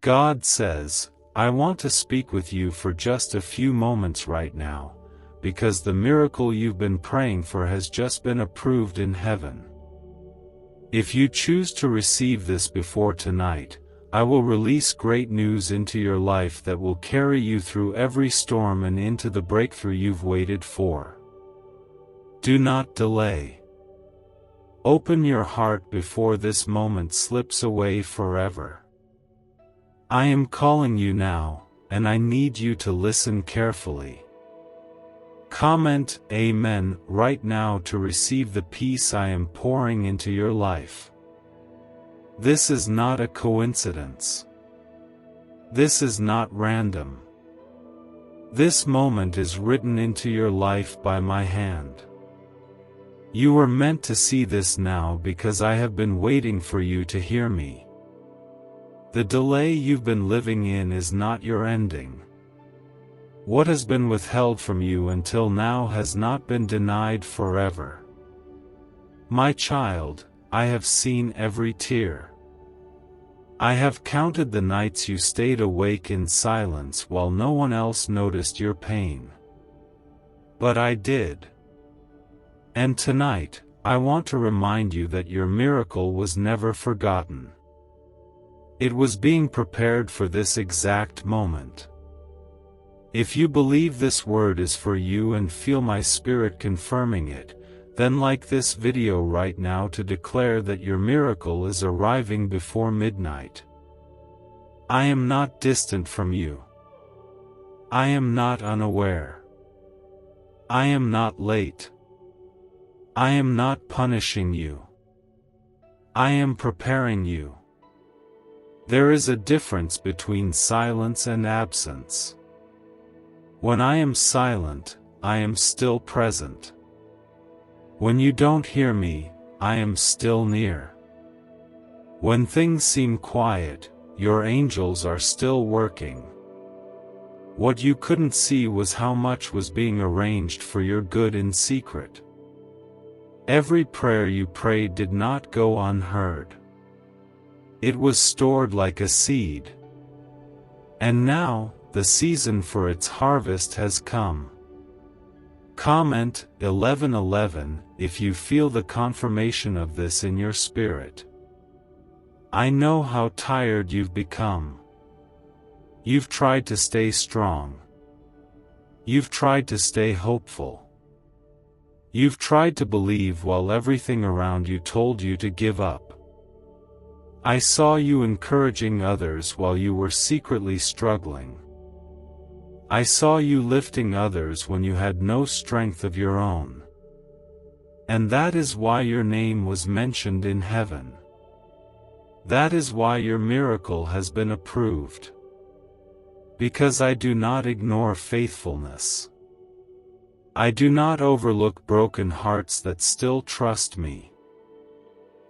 God says, I want to speak with you for just a few moments right now, because the miracle you've been praying for has just been approved in heaven. If you choose to receive this before tonight, I will release great news into your life that will carry you through every storm and into the breakthrough you've waited for. Do not delay. Open your heart before this moment slips away forever. I am calling you now, and I need you to listen carefully. Comment Amen right now to receive the peace I am pouring into your life. This is not a coincidence. This is not random. This moment is written into your life by my hand. You were meant to see this now because I have been waiting for you to hear me. The delay you've been living in is not your ending. What has been withheld from you until now has not been denied forever. My child, I have seen every tear. I have counted the nights you stayed awake in silence while no one else noticed your pain. But I did. And tonight, I want to remind you that your miracle was never forgotten. It was being prepared for this exact moment. If you believe this word is for you and feel my spirit confirming it, then like this video right now to declare that your miracle is arriving before midnight. I am not distant from you. I am not unaware. I am not late. I am not punishing you. I am preparing you. There is a difference between silence and absence. When I am silent, I am still present. When you don't hear me, I am still near. When things seem quiet, your angels are still working. What you couldn't see was how much was being arranged for your good in secret. Every prayer you prayed did not go unheard. It was stored like a seed. And now, the season for its harvest has come. Comment 1111 if you feel the confirmation of this in your spirit. I know how tired you've become. You've tried to stay strong. You've tried to stay hopeful. You've tried to believe while everything around you told you to give up. I saw you encouraging others while you were secretly struggling. I saw you lifting others when you had no strength of your own. And that is why your name was mentioned in heaven. That is why your miracle has been approved. Because I do not ignore faithfulness. I do not overlook broken hearts that still trust me.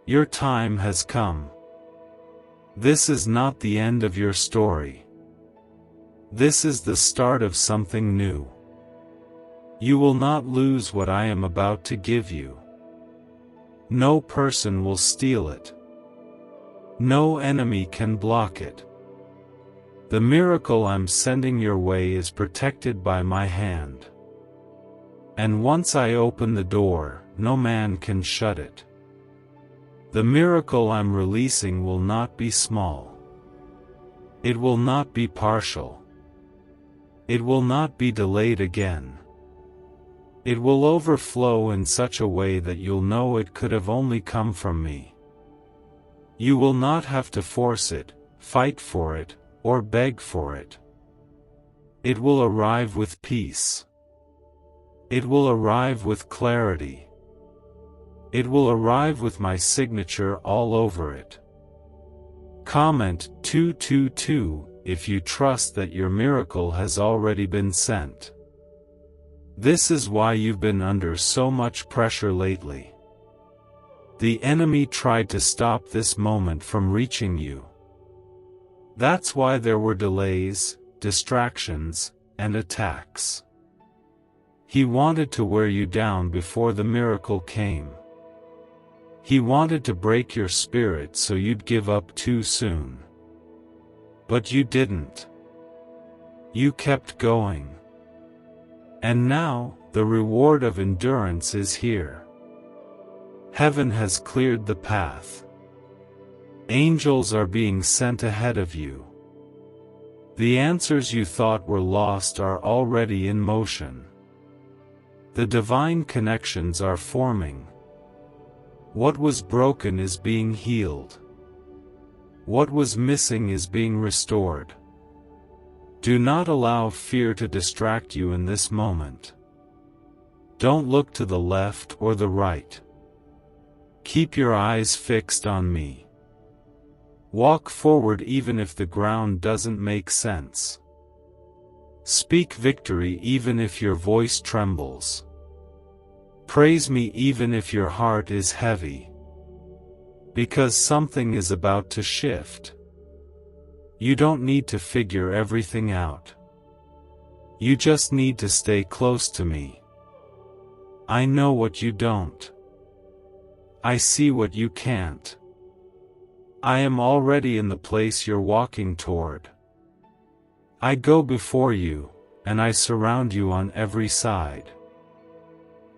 Your time has come. This is not the end of your story. This is the start of something new. You will not lose what I am about to give you. No person will steal it. No enemy can block it. The miracle I'm sending your way is protected by my hand. And once I open the door, no man can shut it. The miracle I'm releasing will not be small. It will not be partial. It will not be delayed again. It will overflow in such a way that you'll know it could have only come from me. You will not have to force it, fight for it, or beg for it. It will arrive with peace. It will arrive with clarity. It will arrive with my signature all over it. Comment 222 if you trust that your miracle has already been sent. This is why you've been under so much pressure lately. The enemy tried to stop this moment from reaching you. That's why there were delays, distractions, and attacks. He wanted to wear you down before the miracle came. He wanted to break your spirit so you'd give up too soon. But you didn't. You kept going. And now, the reward of endurance is here. Heaven has cleared the path. Angels are being sent ahead of you. The answers you thought were lost are already in motion. The divine connections are forming. What was broken is being healed. What was missing is being restored. Do not allow fear to distract you in this moment. Don't look to the left or the right. Keep your eyes fixed on me. Walk forward even if the ground doesn't make sense. Speak victory even if your voice trembles. Praise me even if your heart is heavy. Because something is about to shift. You don't need to figure everything out. You just need to stay close to me. I know what you don't. I see what you can't. I am already in the place you're walking toward. I go before you, and I surround you on every side.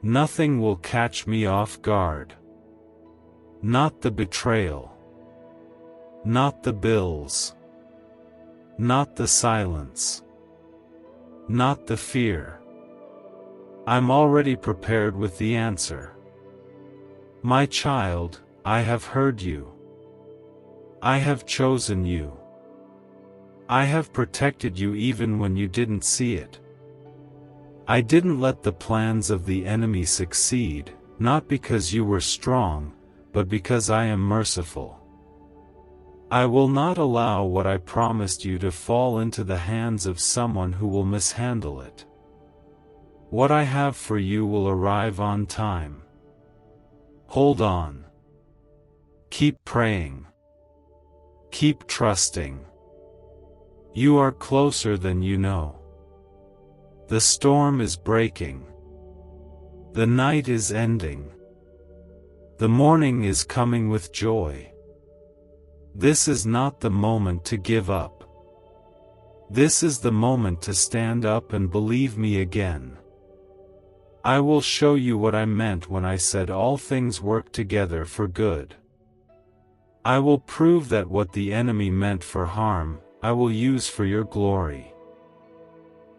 Nothing will catch me off guard. Not the betrayal. Not the bills. Not the silence. Not the fear. I'm already prepared with the answer. My child, I have heard you. I have chosen you. I have protected you even when you didn't see it. I didn't let the plans of the enemy succeed, not because you were strong, but because I am merciful. I will not allow what I promised you to fall into the hands of someone who will mishandle it. What I have for you will arrive on time. Hold on. Keep praying. Keep trusting. You are closer than you know. The storm is breaking. The night is ending. The morning is coming with joy. This is not the moment to give up. This is the moment to stand up and believe me again. I will show you what I meant when I said all things work together for good. I will prove that what the enemy meant for harm, I will use for your glory.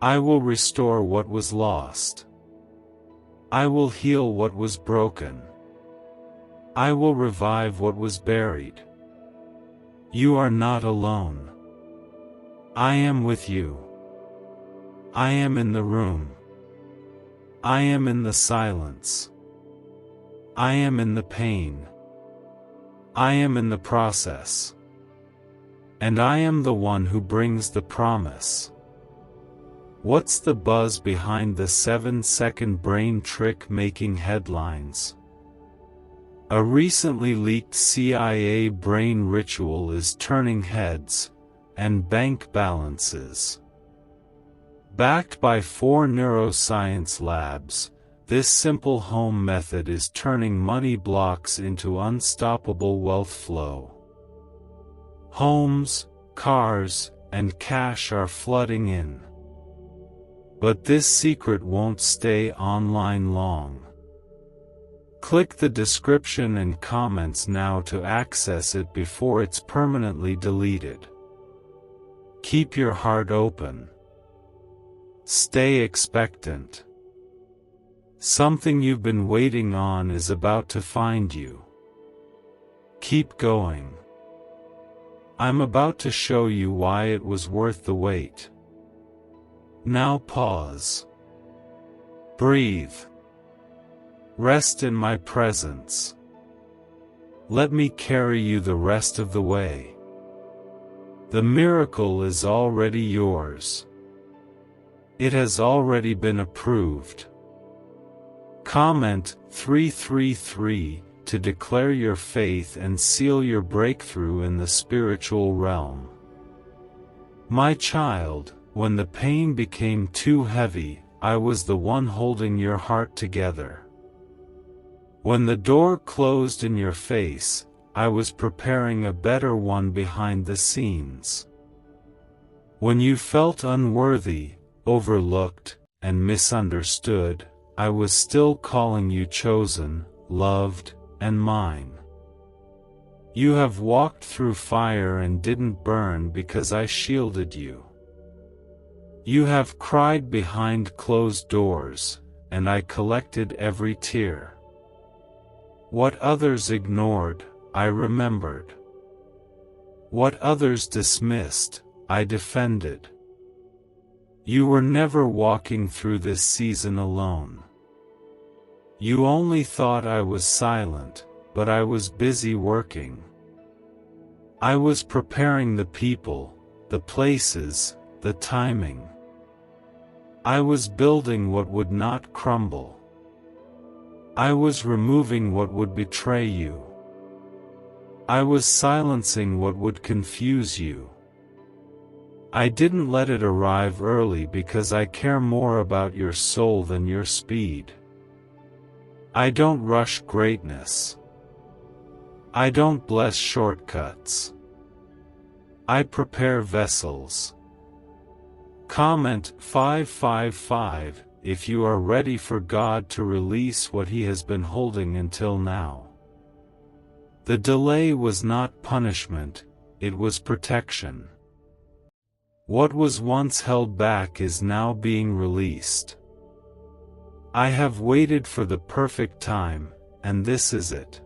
I will restore what was lost. I will heal what was broken. I will revive what was buried. You are not alone. I am with you. I am in the room. I am in the silence. I am in the pain. I am in the process. And I am the one who brings the promise. What's the buzz behind the 7-second brain trick making headlines? A recently leaked CIA brain ritual is turning heads, and bank balances. Backed by 4 neuroscience labs, this simple home method is turning money blocks into unstoppable wealth flow. Homes, cars, and cash are flooding in. But this secret won't stay online long. Click the description and comments now to access it before it's permanently deleted. Keep your heart open. Stay expectant. Something you've been waiting on is about to find you. Keep going. I'm about to show you why it was worth the wait. Now pause. Breathe. Rest in my presence. Let me carry you the rest of the way. The miracle is already yours. It has already been approved. Comment 333 to declare your faith and seal your breakthrough in the spiritual realm. My child, when the pain became too heavy, I was the one holding your heart together. When the door closed in your face, I was preparing a better one behind the scenes. When you felt unworthy, overlooked, and misunderstood, I was still calling you chosen, loved, and mine. You have walked through fire and didn't burn because I shielded you. You have cried behind closed doors, and I collected every tear. What others ignored, I remembered. What others dismissed, I defended. You were never walking through this season alone. You only thought I was silent, but I was busy working. I was preparing the people, the places, the timing. I was building what would not crumble. I was removing what would betray you. I was silencing what would confuse you. I didn't let it arrive early because I care more about your soul than your speed. I don't rush greatness. I don't bless shortcuts. I prepare vessels. Comment 555 if you are ready for God to release what He has been holding until now. The delay was not punishment, it was protection. What was once held back is now being released. I have waited for the perfect time, and this is it.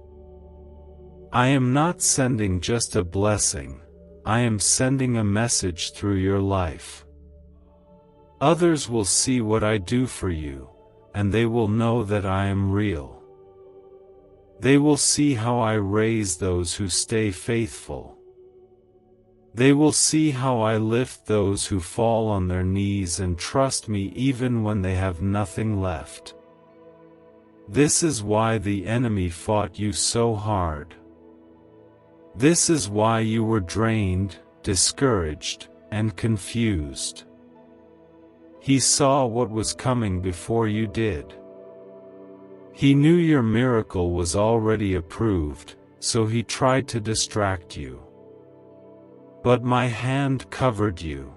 I am not sending just a blessing, I am sending a message through your life. Others will see what I do for you, and they will know that I am real. They will see how I raise those who stay faithful. They will see how I lift those who fall on their knees and trust me even when they have nothing left. This is why the enemy fought you so hard. This is why you were drained, discouraged, and confused. He saw what was coming before you did. He knew your miracle was already approved, so he tried to distract you. But my hand covered you.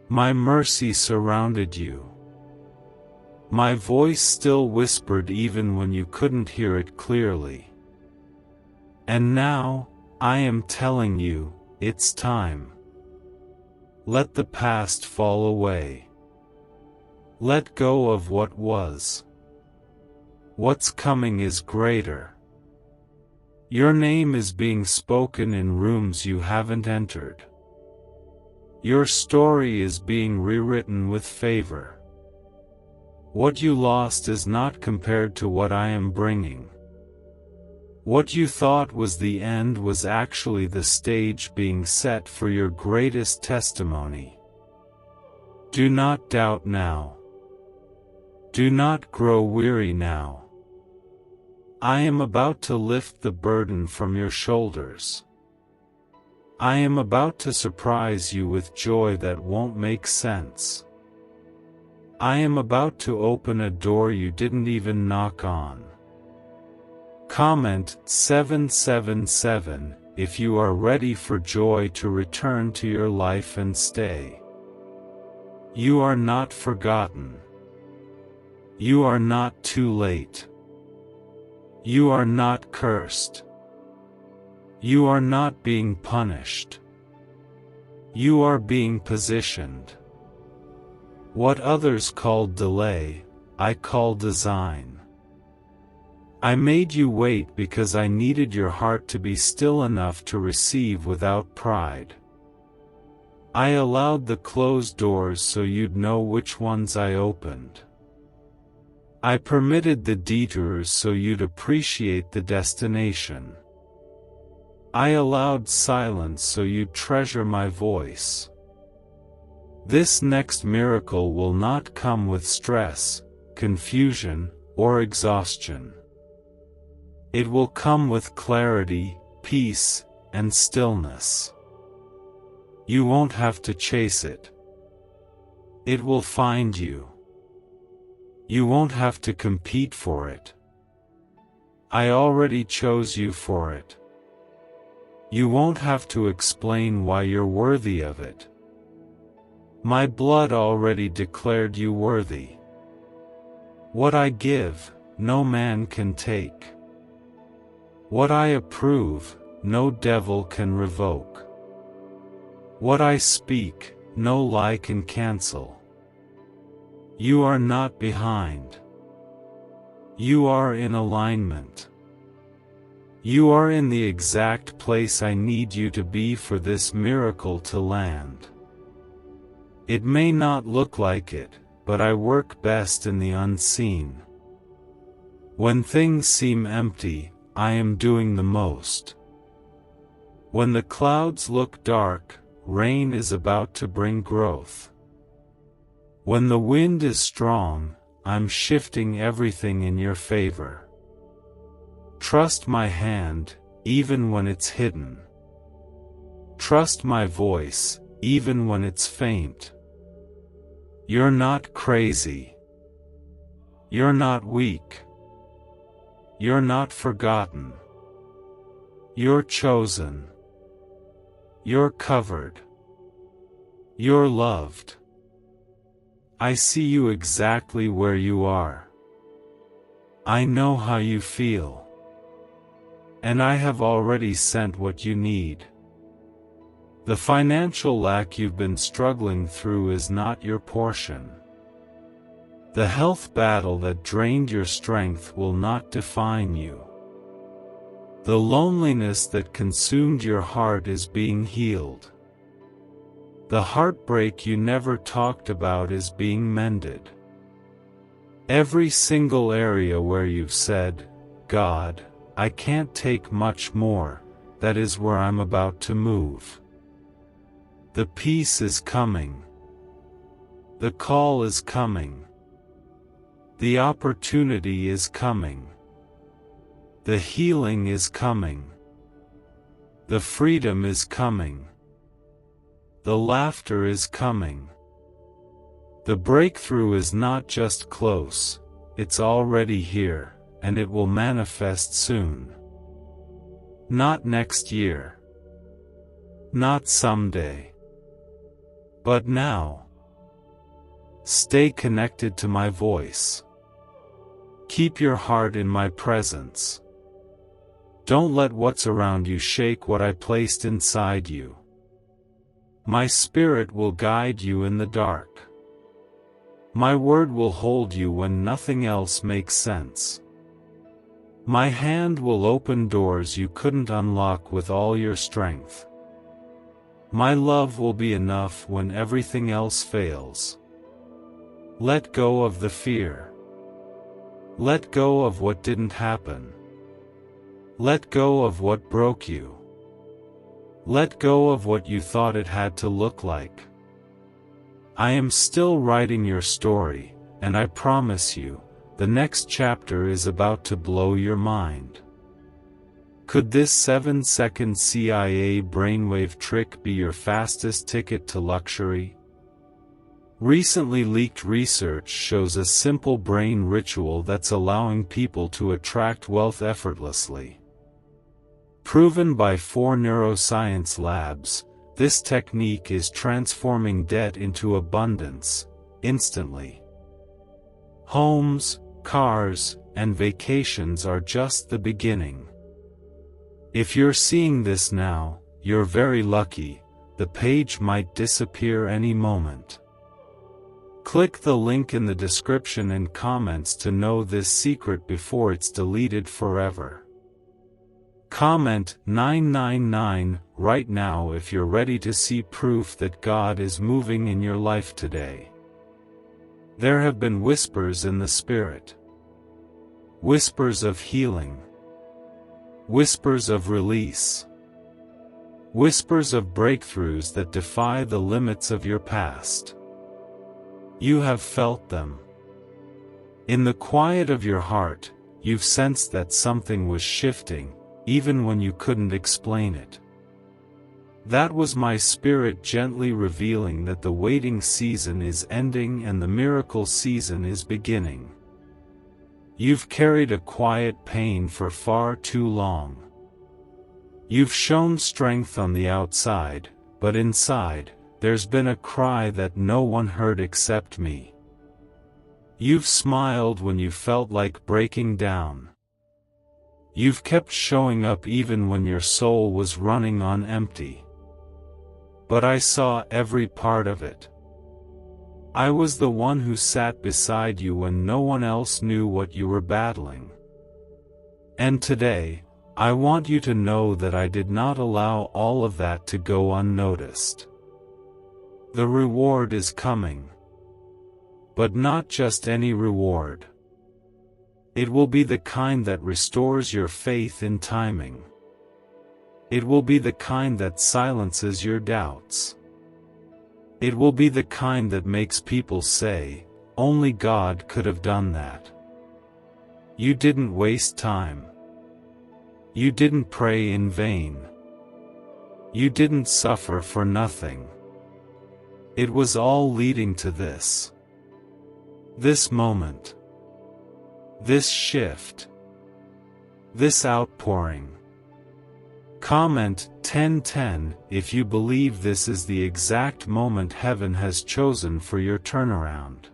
My mercy surrounded you. My voice still whispered even when you couldn't hear it clearly. And now, I am telling you, it's time. Let the past fall away. Let go of what was. What's coming is greater. Your name is being spoken in rooms you haven't entered. Your story is being rewritten with favor. What you lost is not compared to what I am bringing. What you thought was the end was actually the stage being set for your greatest testimony. Do not doubt now. Do not grow weary now. I am about to lift the burden from your shoulders. I am about to surprise you with joy that won't make sense. I am about to open a door you didn't even knock on. Comment 777 if you are ready for joy to return to your life and stay. You are not forgotten. You are not too late. You are not cursed. You are not being punished. You are being positioned. What others called delay, I call design. I made you wait because I needed your heart to be still enough to receive without pride. I allowed the closed doors so you'd know which ones I opened. I permitted the detours so you'd appreciate the destination. I allowed silence so you'd treasure my voice. This next miracle will not come with stress, confusion, or exhaustion. It will come with clarity, peace, and stillness. You won't have to chase it. It will find you. You won't have to compete for it. I already chose you for it. You won't have to explain why you're worthy of it. My blood already declared you worthy. What I give, no man can take. What I approve, no devil can revoke. What I speak, no lie can cancel. You are not behind. You are in alignment. You are in the exact place I need you to be for this miracle to land. It may not look like it, but I work best in the unseen. When things seem empty, I am doing the most. When the clouds look dark, rain is about to bring growth. When the wind is strong, I'm shifting everything in your favor. Trust my hand, even when it's hidden. Trust my voice, even when it's faint. You're not crazy. You're not weak. You're not forgotten. You're chosen. You're covered. You're loved. I see you exactly where you are. I know how you feel. And I have already sent what you need. The financial lack you've been struggling through is not your portion. The health battle that drained your strength will not define you. The loneliness that consumed your heart is being healed. The heartbreak you never talked about is being mended. Every single area where you've said, God, I can't take much more, that is where I'm about to move. The peace is coming. The call is coming. The opportunity is coming. The healing is coming. The freedom is coming. The laughter is coming. The breakthrough is not just close, it's already here, and it will manifest soon. Not next year. Not someday. But now. Stay connected to my voice. Keep your heart in my presence. Don't let what's around you shake what I placed inside you. My spirit will guide you in the dark. My word will hold you when nothing else makes sense. My hand will open doors you couldn't unlock with all your strength. My love will be enough when everything else fails. Let go of the fear. Let go of what didn't happen. Let go of what broke you. Let go of what you thought it had to look like. I am still writing your story, and I promise you, the next chapter is about to blow your mind. Could this 7-second CIA brainwave trick be your fastest ticket to luxury? Recently leaked research shows a simple brain ritual that's allowing people to attract wealth effortlessly. Proven by 4 neuroscience labs, this technique is transforming debt into abundance, instantly. Homes, cars, and vacations are just the beginning. If you're seeing this now, you're very lucky, the page might disappear any moment. Click the link in the description and comments to know this secret before it's deleted forever. Comment 999 right now if you're ready to see proof that God is moving in your life today. There have been whispers in the Spirit. Whispers of healing. Whispers of release. Whispers of breakthroughs that defy the limits of your past. You have felt them. In the quiet of your heart, you've sensed that something was shifting, even when you couldn't explain it. That was my spirit gently revealing that the waiting season is ending and the miracle season is beginning. You've carried a quiet pain for far too long. You've shown strength on the outside, but inside, there's been a cry that no one heard except me. You've smiled when you felt like breaking down. You've kept showing up even when your soul was running on empty. But I saw every part of it. I was the one who sat beside you when no one else knew what you were battling. And today, I want you to know that I did not allow all of that to go unnoticed. The reward is coming. But not just any reward. It will be the kind that restores your faith in timing. It will be the kind that silences your doubts. It will be the kind that makes people say, only God could have done that. You didn't waste time. You didn't pray in vain. You didn't suffer for nothing. It was all leading to this. This moment. This shift. This outpouring. Comment 1010 if you believe this is the exact moment heaven has chosen for your turnaround.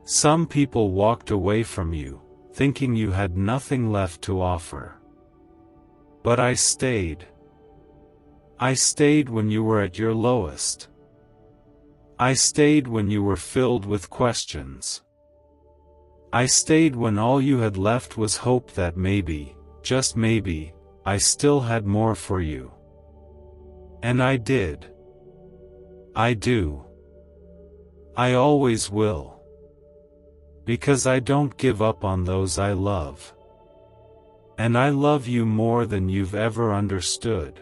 Some people walked away from you, thinking you had nothing left to offer. But I stayed. I stayed when you were at your lowest. I stayed when you were filled with questions. I stayed when all you had left was hope that maybe, just maybe, I still had more for you. And I did. I do. I always will. Because I don't give up on those I love. And I love you more than you've ever understood.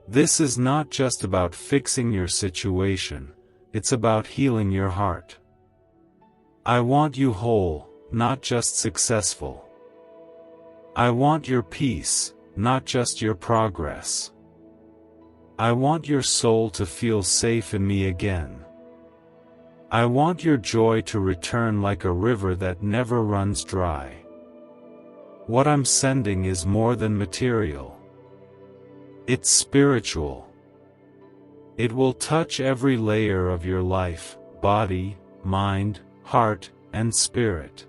This is not just about fixing your situation, it's about healing your heart. I want you whole, not just successful. I want your peace, not just your progress. I want your soul to feel safe in me again. I want your joy to return like a river that never runs dry. What I'm sending is more than material. It's spiritual. It will touch every layer of your life, body, mind, heart, and spirit.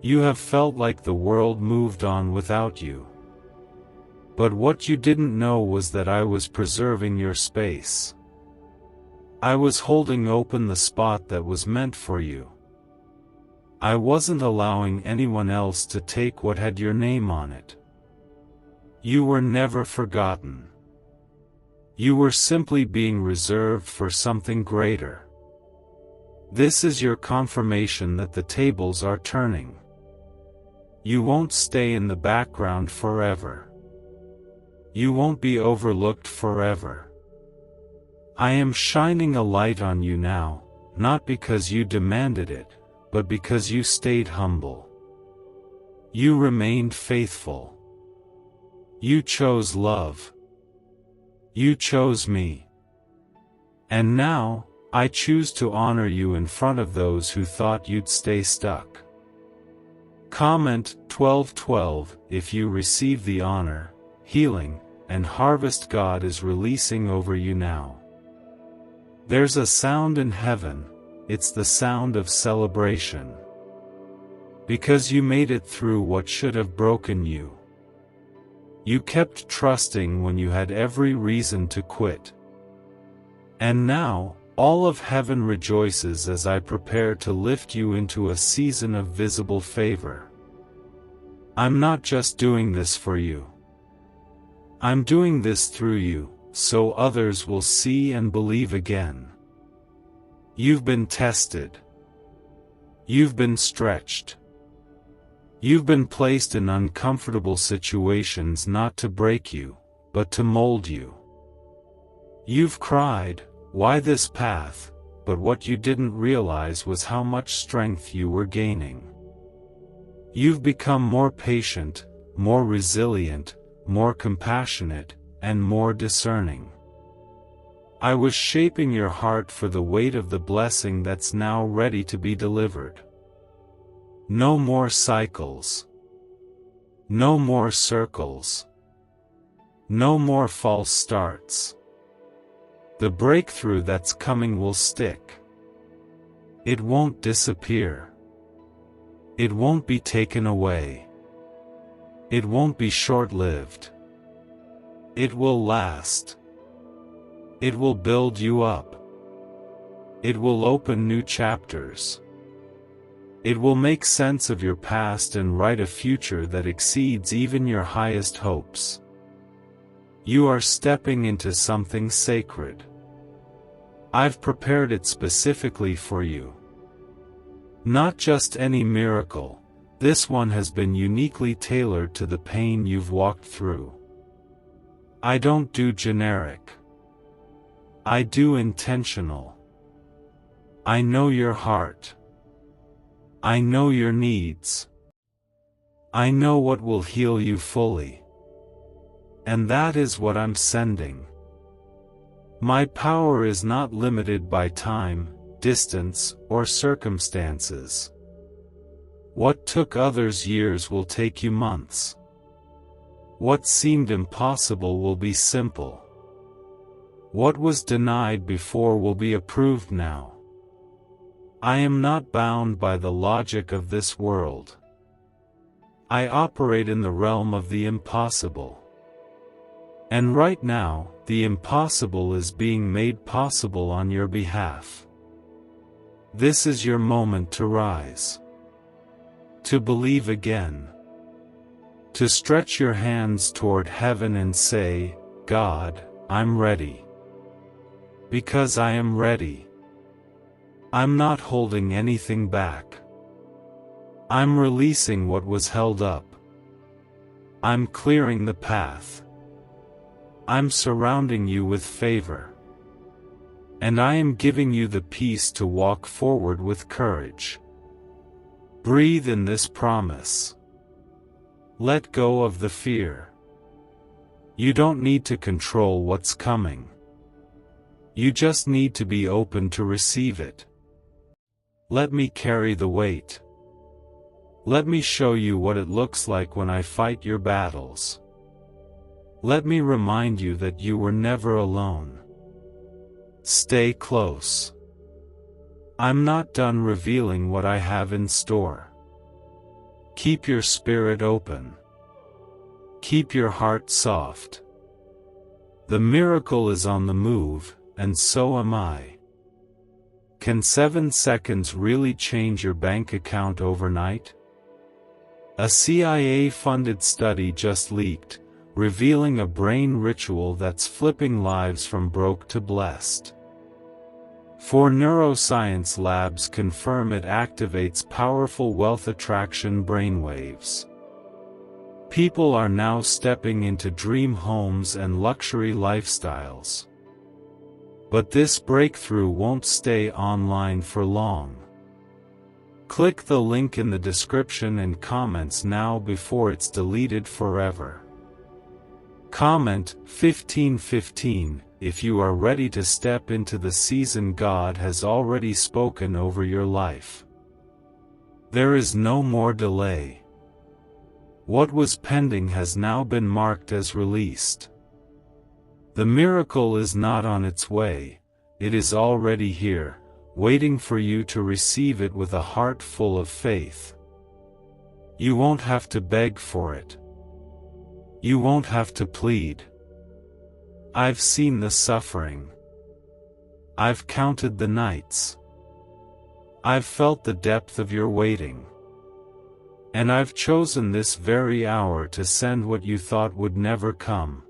You have felt like the world moved on without you. But what you didn't know was that I was preserving your space. I was holding open the spot that was meant for you. I wasn't allowing anyone else to take what had your name on it. You were never forgotten. You were simply being reserved for something greater. This is your confirmation that the tables are turning. You won't stay in the background forever. You won't be overlooked forever. I am shining a light on you now, not because you demanded it, but because you stayed humble. You remained faithful. You chose love. You chose me. And now, I choose to honor you in front of those who thought you'd stay stuck. Comment 1212 if you receive the honor, healing, and harvest God is releasing over you now. There's a sound in heaven, it's the sound of celebration. Because you made it through what should have broken you. You kept trusting when you had every reason to quit. And now, all of heaven rejoices as I prepare to lift you into a season of visible favor. I'm not just doing this for you. I'm doing this through you, so others will see and believe again. You've been tested. You've been stretched. You've been placed in uncomfortable situations not to break you, but to mold you. You've cried, "Why this path?" but what you didn't realize was how much strength you were gaining. You've become more patient, more resilient, more compassionate, and more discerning. I was shaping your heart for the weight of the blessing that's now ready to be delivered. No more cycles. No more circles. No more false starts. The breakthrough that's coming will stick. It won't disappear. It won't be taken away. It won't be short-lived. It will last. It will build you up. It will open new chapters. It will make sense of your past and write a future that exceeds even your highest hopes. You are stepping into something sacred. I've prepared it specifically for you. Not just any miracle, this one has been uniquely tailored to the pain you've walked through. I don't do generic. I do intentional. I know your heart. I know your needs. I know what will heal you fully. And that is what I'm sending. My power is not limited by time, distance, or circumstances. What took others years will take you months. What seemed impossible will be simple. What was denied before will be approved now. I am not bound by the logic of this world. I operate in the realm of the impossible. And right now, the impossible is being made possible on your behalf. This is your moment to rise. To believe again. To stretch your hands toward heaven and say, God, I'm ready. Because I am ready. I'm not holding anything back. I'm releasing what was held up. I'm clearing the path. I'm surrounding you with favor. And I am giving you the peace to walk forward with courage. Breathe in this promise. Let go of the fear. You don't need to control what's coming. You just need to be open to receive it. Let me carry the weight. Let me show you what it looks like when I fight your battles. Let me remind you that you were never alone. Stay close. I'm not done revealing what I have in store. Keep your spirit open. Keep your heart soft. The miracle is on the move, and so am I. Can 7 seconds really change your bank account overnight? A CIA-funded study just leaked, revealing a brain ritual that's flipping lives from broke to blessed. 4 neuroscience labs confirm it activates powerful wealth attraction brainwaves. People are now stepping into dream homes and luxury lifestyles. But this breakthrough won't stay online for long. Click the link in the description and comments now before it's deleted forever. Comment 1515 if you are ready to step into the season God has already spoken over your life. There is no more delay. What was pending has now been marked as released. The miracle is not on its way, it is already here, waiting for you to receive it with a heart full of faith. You won't have to beg for it. You won't have to plead. I've seen the suffering. I've counted the nights. I've felt the depth of your waiting. And I've chosen this very hour to send what you thought would never come.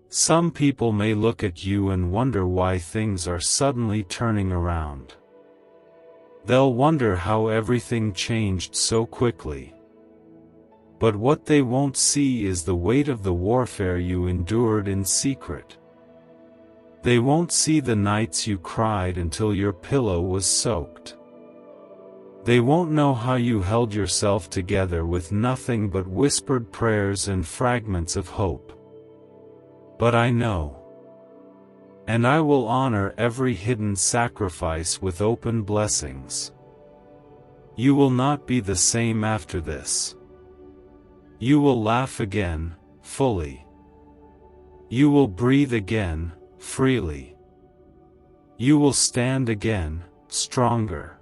Some people may look at you and wonder why things are suddenly turning around. They'll wonder how everything changed so quickly. But what they won't see is the weight of the warfare you endured in secret. They won't see the nights you cried until your pillow was soaked. They won't know how you held yourself together with nothing but whispered prayers and fragments of hope. But I know. And I will honor every hidden sacrifice with open blessings. You will not be the same after this. You will laugh again, fully. You will breathe again, freely. You will stand again, stronger.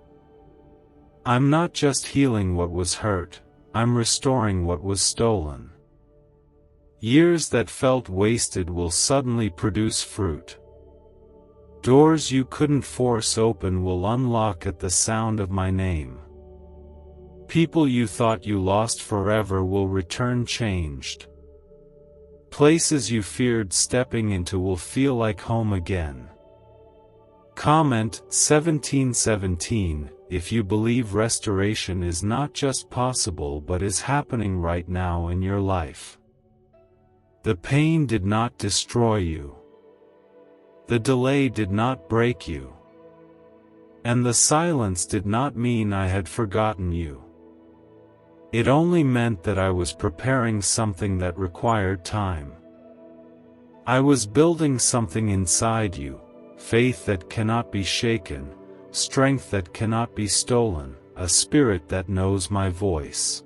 I'm not just healing what was hurt, I'm restoring what was stolen. Years that felt wasted will suddenly produce fruit. Doors you couldn't force open will unlock at the sound of my name. People you thought you lost forever will return changed. Places you feared stepping into will feel like home again. Comment 1717 if you believe restoration is not just possible but is happening right now in your life. The pain did not destroy you. The delay did not break you. And the silence did not mean I had forgotten you. It only meant that I was preparing something that required time. I was building something inside you, faith that cannot be shaken, strength that cannot be stolen, a spirit that knows my voice.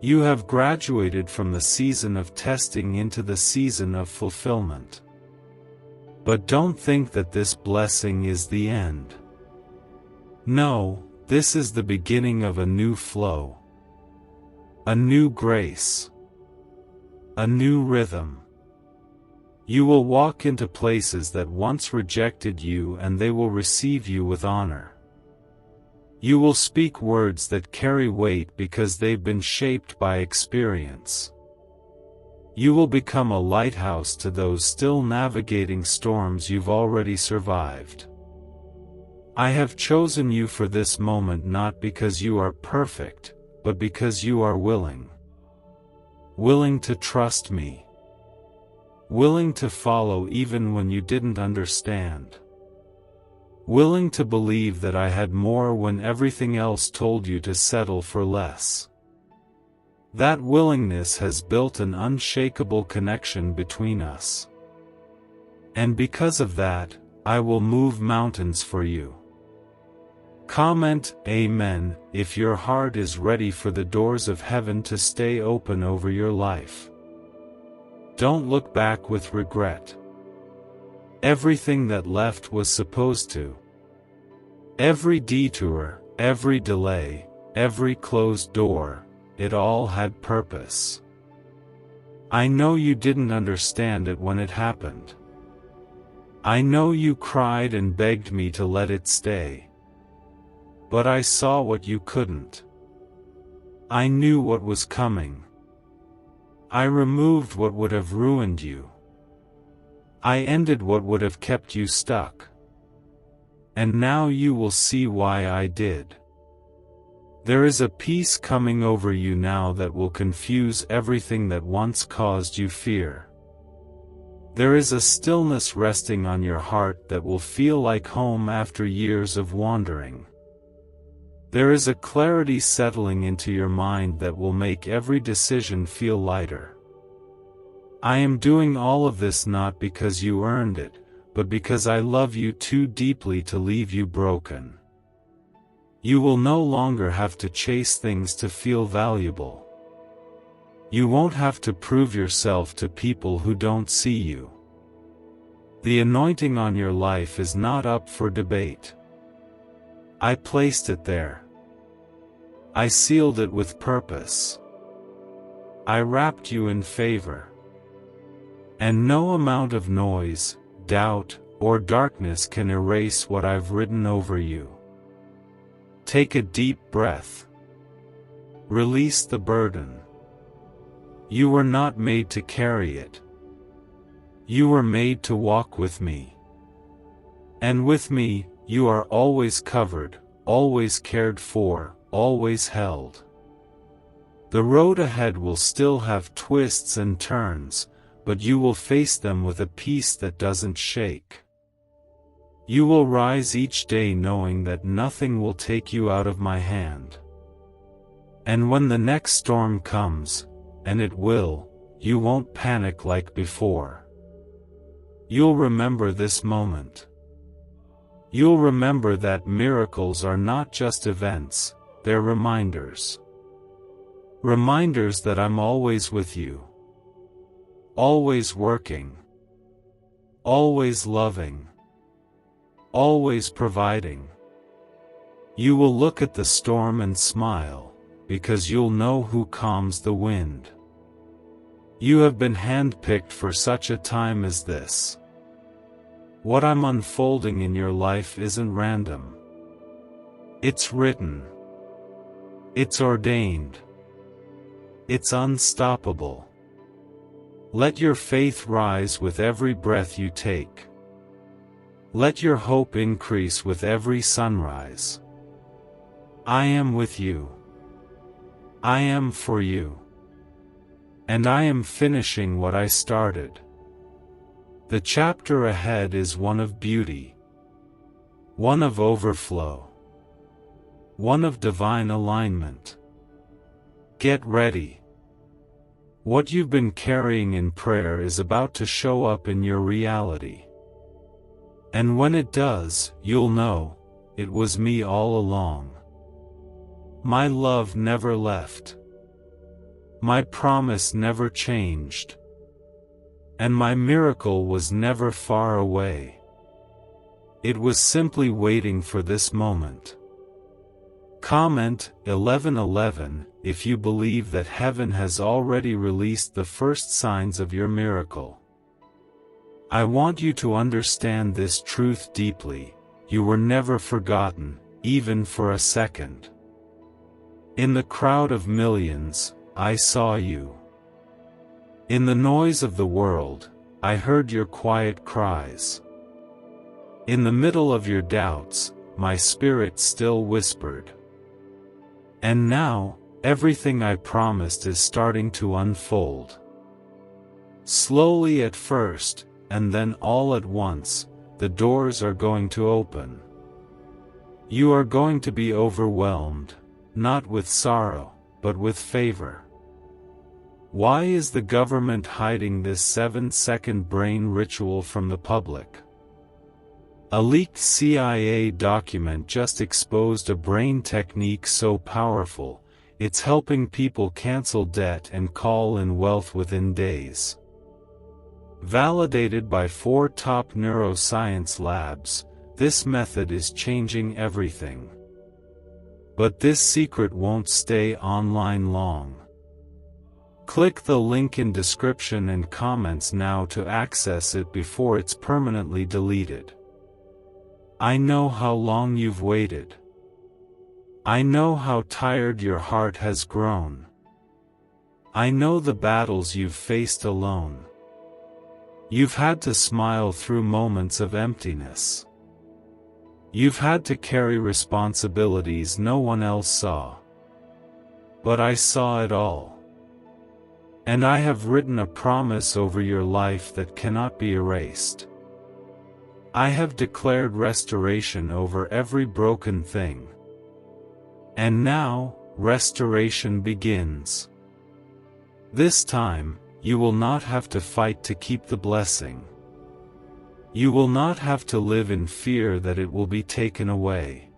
You have graduated from the season of testing into the season of fulfillment. But don't think that this blessing is the end. No, this is the beginning of a new flow. A new grace. A new rhythm. You will walk into places that once rejected you and they will receive you with honor. You will speak words that carry weight because they've been shaped by experience. You will become a lighthouse to those still navigating storms you've already survived. I have chosen you for this moment not because you are perfect, but because you are willing. Willing to trust me. Willing to follow even when you didn't understand. Willing to believe that I had more when everything else told you to settle for less. That willingness has built an unshakable connection between us. And because of that, I will move mountains for you. Comment Amen if your heart is ready for the doors of heaven to stay open over your life. Don't look back with regret. Everything that left was supposed to. Every detour, every delay, every closed door, it all had purpose. I know you didn't understand it when it happened. I know you cried and begged me to let it stay. But I saw what you couldn't. I knew what was coming. I removed what would have ruined you. I ended what would have kept you stuck. And now you will see why I did. There is a peace coming over you now that will confuse everything that once caused you fear. There is a stillness resting on your heart that will feel like home after years of wandering. There is a clarity settling into your mind that will make every decision feel lighter. I am doing all of this not because you earned it, but because I love you too deeply to leave you broken. You will no longer have to chase things to feel valuable. You won't have to prove yourself to people who don't see you. The anointing on your life is not up for debate. I placed it there. I sealed it with purpose. I wrapped you in favor. And no amount of noise, doubt, or darkness can erase what I've written over you. Take a deep breath. Release the burden. You were not made to carry it. You were made to walk with me. And with me, you are always covered, always cared for, always held. The road ahead will still have twists and turns, but you will face them with a peace that doesn't shake. You will rise each day knowing that nothing will take you out of my hand. And when the next storm comes, and it will, you won't panic like before. You'll remember this moment. You'll remember that miracles are not just events, they're reminders. Reminders that I'm always with you. Always working. always loving, always providing. You will look at the storm and smile, because you'll know who calms the wind. You have been handpicked for such a time as this. What I'm unfolding in your life isn't random. It's written. It's ordained. It's unstoppable. Let your faith rise with every breath you take. Let your hope increase with every sunrise. I am with you. I am for you. And I am finishing what I started. The chapter ahead is one of beauty, one of overflow, one of divine alignment. Get ready. What you've been carrying in prayer is about to show up in your reality. And when it does, you'll know, it was me all along. My love never left. My promise never changed. And my miracle was never far away. It was simply waiting for this moment. Comment 1111 if you believe that heaven has already released the first signs of your miracle. I want you to understand this truth deeply. You were never forgotten, even for a second. In the crowd of millions, I saw you. In the noise of the world, I heard your quiet cries. In the middle of your doubts, my spirit still whispered. And now, everything I promised is starting to unfold. Slowly at first, and then all at once, the doors are going to open. You are going to be overwhelmed, not with sorrow, but with favor. Why is the government hiding this 7-second brain ritual from the public? A leaked CIA document just exposed a brain technique so powerful, it's helping people cancel debt and call in wealth within days. Validated by 4 top neuroscience labs, this method is changing everything. But this secret won't stay online long. Click the link in description and comments now to access it before it's permanently deleted. I know how long you've waited. I know how tired your heart has grown. I know the battles you've faced alone. You've had to smile through moments of emptiness. You've had to carry responsibilities no one else saw. But I saw it all. And I have written a promise over your life that cannot be erased. I have declared restoration over every broken thing. And now, restoration begins. This time, you will not have to fight to keep the blessing. You will not have to live in fear that it will be taken away.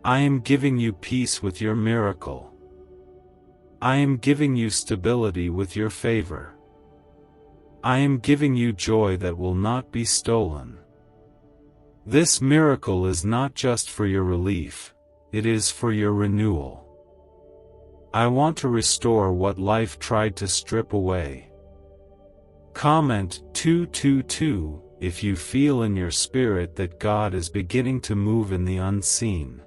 I am giving you peace with your miracle. I am giving you stability with your favor. I am giving you joy that will not be stolen. This miracle is not just for your relief, it is for your renewal. I want to restore what life tried to strip away. Comment 222 if you feel in your spirit that God is beginning to move in the unseen.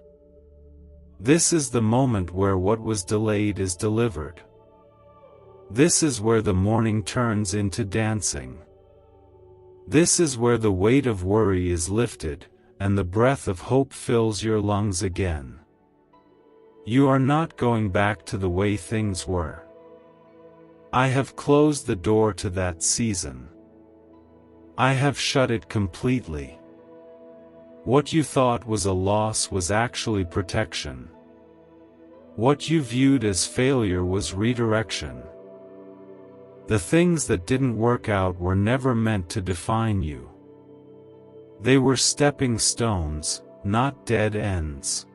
This is the moment where what was delayed is delivered. This is where the mourning turns into dancing. This is where the weight of worry is lifted, and the breath of hope fills your lungs again. You are not going back to the way things were. I have closed the door to that season. I have shut it completely. What you thought was a loss was actually protection. What you viewed as failure was redirection. The things that didn't work out were never meant to define you. They were stepping stones, not dead ends.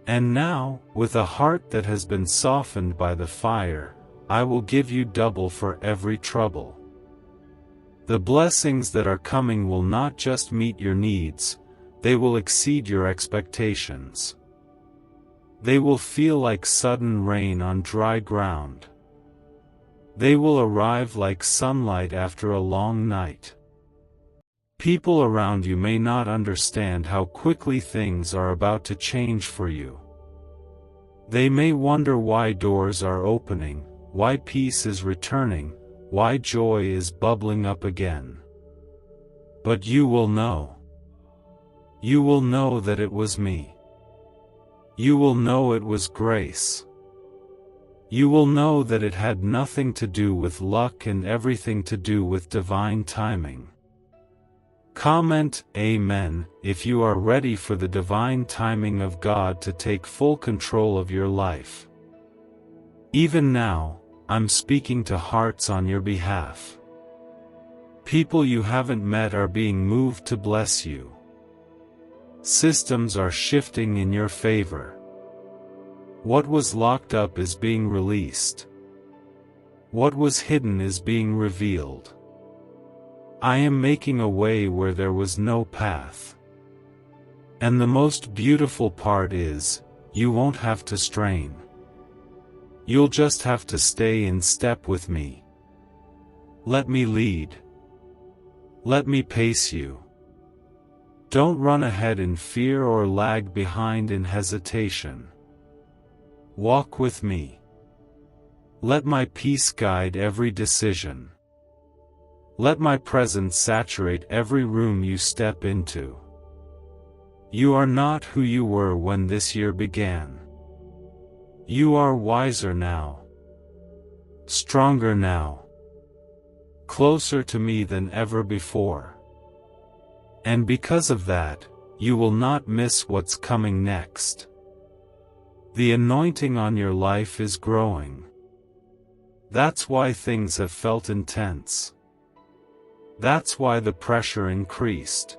And now, with a heart that has been softened by the fire, I will give you double for every trouble. The blessings that are coming will not just meet your needs, they will exceed your expectations. They will feel like sudden rain on dry ground. They will arrive like sunlight after a long night. People around you may not understand how quickly things are about to change for you. They may wonder why doors are opening, why peace is returning, why joy is bubbling up again. But you will know. You will know that it was me. You will know it was grace. You will know that it had nothing to do with luck and everything to do with divine timing. Comment Amen if you are ready for the divine timing of God to take full control of your life. Even now, I'm speaking to hearts on your behalf. People you haven't met are being moved to bless you. Systems are shifting in your favor. What was locked up is being released. What was hidden is being revealed. I am making a way where there was no path. And the most beautiful part is, you won't have to strain. You'll just have to stay in step with me. Let me lead. Let me pace you. Don't run ahead in fear or lag behind in hesitation. Walk with me. Let my peace guide every decision. Let my presence saturate every room you step into. You are not who you were when this year began. You are wiser now. Stronger now. Closer to me than ever before. And because of that, you will not miss what's coming next. The anointing on your life is growing. That's why things have felt intense. That's why the pressure increased.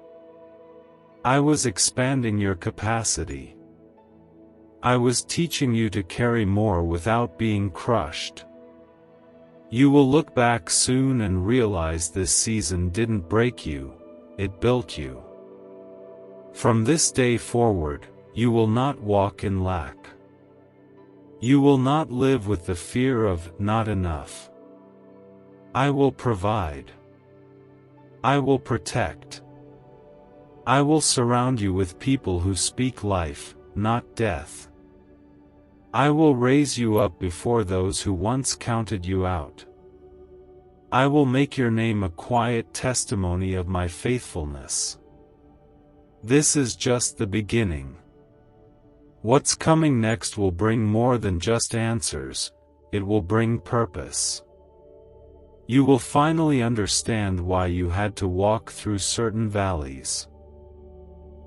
I was expanding your capacity. I was teaching you to carry more without being crushed. You will look back soon and realize this season didn't break you, it built you. From this day forward, you will not walk in lack. You will not live with the fear of not enough. I will provide. I will protect. I will surround you with people who speak life, not death. I will raise you up before those who once counted you out. I will make your name a quiet testimony of my faithfulness. This is just the beginning. What's coming next will bring more than just answers, it will bring purpose. You will finally understand why you had to walk through certain valleys.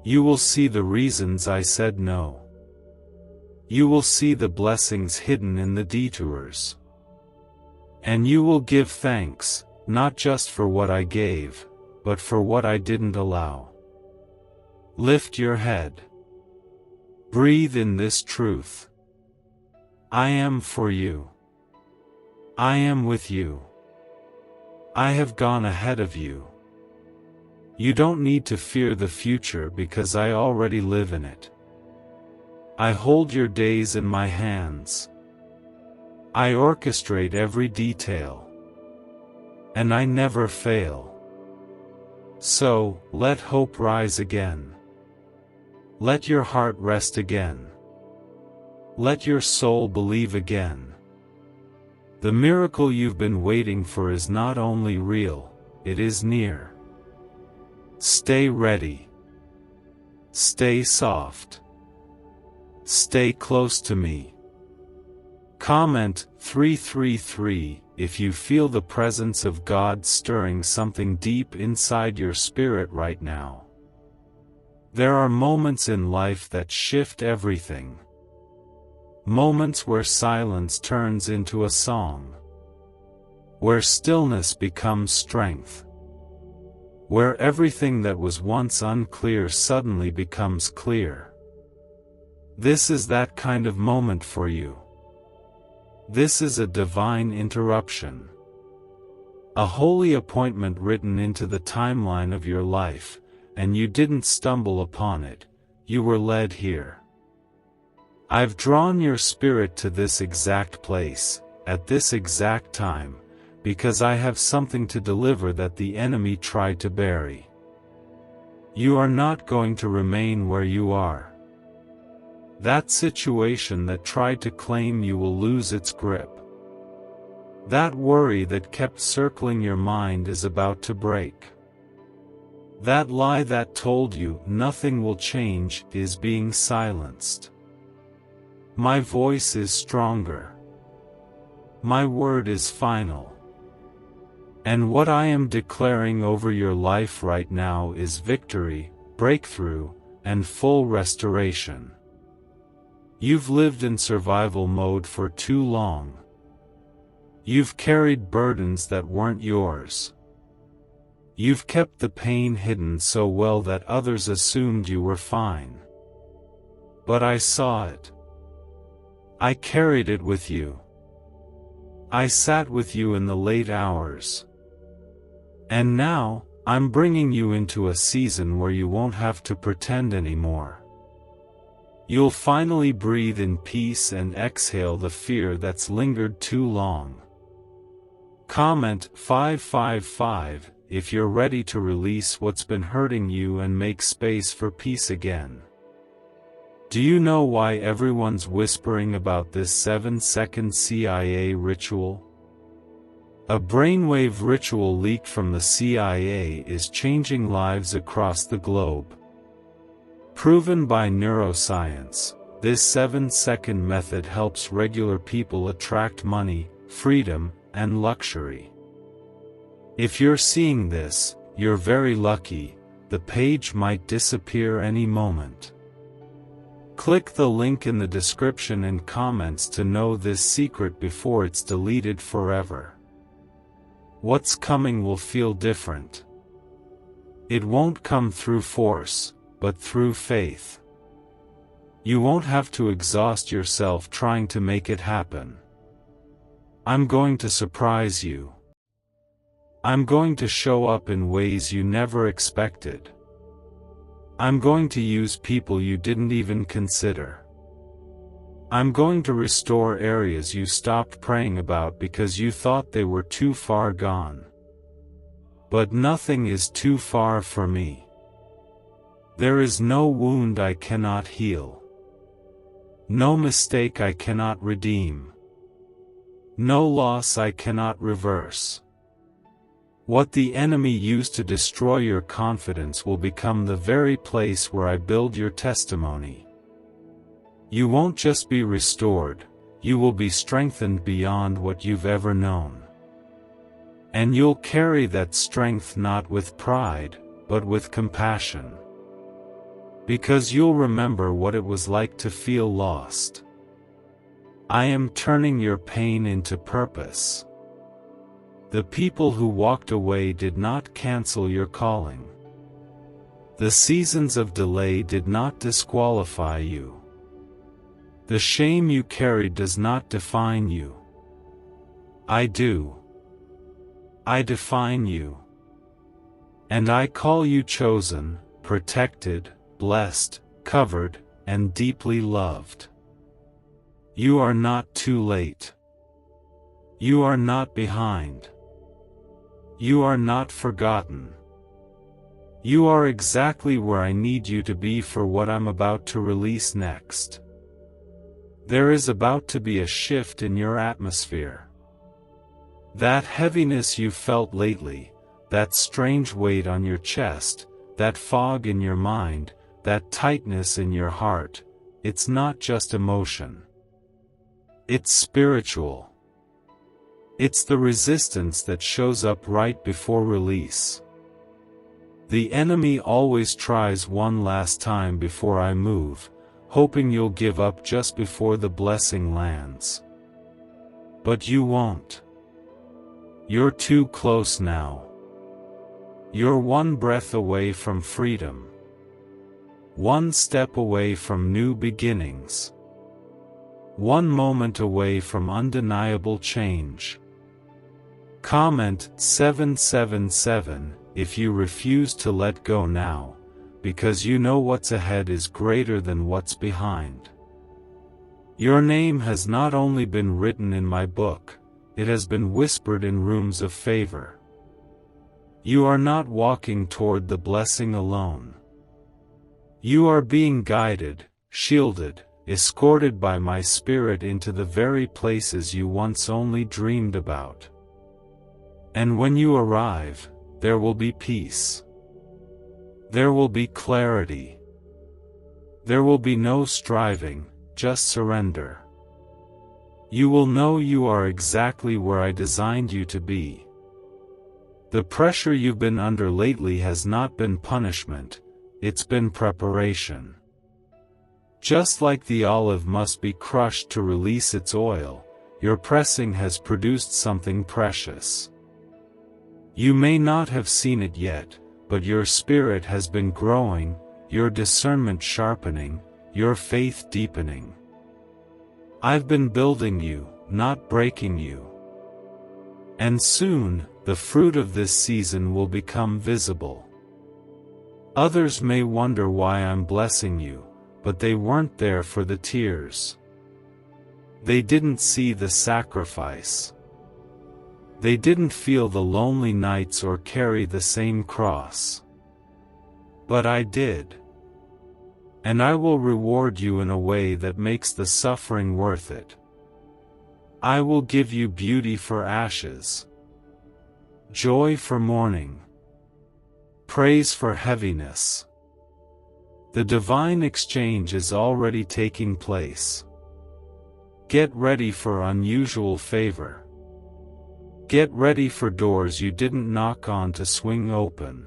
You will see the reasons I said no. You will see the blessings hidden in the detours. And you will give thanks, not just for what I gave, but for what I didn't allow. Lift your head. Breathe in this truth. I am for you. I am with you. I have gone ahead of you. You don't need to fear the future because I already live in it. I hold your days in my hands. I orchestrate every detail. And I never fail. So, let hope rise again. Let your heart rest again. Let your soul believe again. The miracle you've been waiting for is not only real, it is near. Stay ready. Stay soft. Stay close to me. Comment 333 if you feel the presence of God stirring something deep inside your spirit right now. There are moments in life that shift everything. Moments where silence turns into a song. Where stillness becomes strength. Where everything that was once unclear suddenly becomes clear. This is that kind of moment for you. This is a divine interruption. A holy appointment written into the timeline of your life, and you didn't stumble upon it, you were led here. I've drawn your spirit to this exact place, at this exact time, because I have something to deliver that the enemy tried to bury. You are not going to remain where you are. That situation that tried to claim you will lose its grip. That worry that kept circling your mind is about to break. That lie that told you nothing will change is being silenced. My voice is stronger. My word is final. And what I am declaring over your life right now is victory, breakthrough, and full restoration. You've lived in survival mode for too long. You've carried burdens that weren't yours. You've kept the pain hidden so well that others assumed you were fine. But I saw it. I carried it with you. I sat with you in the late hours. And now, I'm bringing you into a season where you won't have to pretend anymore. You'll finally breathe in peace and exhale the fear that's lingered too long. Comment 555 if you're ready to release what's been hurting you and make space for peace again. Do you know why everyone's whispering about this 7-second CIA ritual? A brainwave ritual leaked from the CIA is changing lives across the globe. Proven by neuroscience, this 7-second method helps regular people attract money, freedom, and luxury. If you're seeing this, you're very lucky. The page might disappear any moment. Click the link in the description and comments to know this secret before it's deleted forever. What's coming will feel different. It won't come through force, but through faith. You won't have to exhaust yourself trying to make it happen. I'm going to surprise you. I'm going to show up in ways you never expected. I'm going to use people you didn't even consider. I'm going to restore areas you stopped praying about because you thought they were too far gone. But nothing is too far for me. There is no wound I cannot heal. No mistake I cannot redeem. No loss I cannot reverse. What the enemy used to destroy your confidence will become the very place where I build your testimony. You won't just be restored, you will be strengthened beyond what you've ever known. And you'll carry that strength not with pride, but with compassion. Because you'll remember what it was like to feel lost. I am turning your pain into purpose. The people who walked away did not cancel your calling. The seasons of delay did not disqualify you. The shame you carried does not define you. I do. I define you. And I call you chosen, protected, blessed, covered, and deeply loved. You are not too late. You are not behind. You are not forgotten. You are exactly where I need you to be for what I'm about to release next. There is about to be a shift in your atmosphere. That heaviness you felt lately, that strange weight on your chest, that fog in your mind, that tightness in your heart, it's not just emotion. It's spiritual. It's the resistance that shows up right before release. The enemy always tries one last time before I move, hoping you'll give up just before the blessing lands. But you won't. You're too close now. You're one breath away from freedom. One step away from new beginnings. One moment away from undeniable change. Comment 777 if you refuse to let go now, because you know what's ahead is greater than what's behind. Your name has not only been written in my book, it has been whispered in rooms of favor. You are not walking toward the blessing alone. You are being guided, shielded, escorted by my spirit into the very places you once only dreamed about. And when you arrive, there will be peace. There will be clarity. There will be no striving, just surrender. You will know you are exactly where I designed you to be. The pressure you've been under lately has not been punishment, it's been preparation. Just like the olive must be crushed to release its oil, your pressing has produced something precious. You may not have seen it yet, but your spirit has been growing, your discernment sharpening, your faith deepening. I've been building you, not breaking you. And soon, the fruit of this season will become visible. Others may wonder why I'm blessing you, but they weren't there for the tears. They didn't see the sacrifice. They didn't feel the lonely nights or carry the same cross. But I did. And I will reward you in a way that makes the suffering worth it. I will give you beauty for ashes, joy for mourning, praise for heaviness. The divine exchange is already taking place. Get ready for unusual favor. Get ready for doors you didn't knock on to swing open.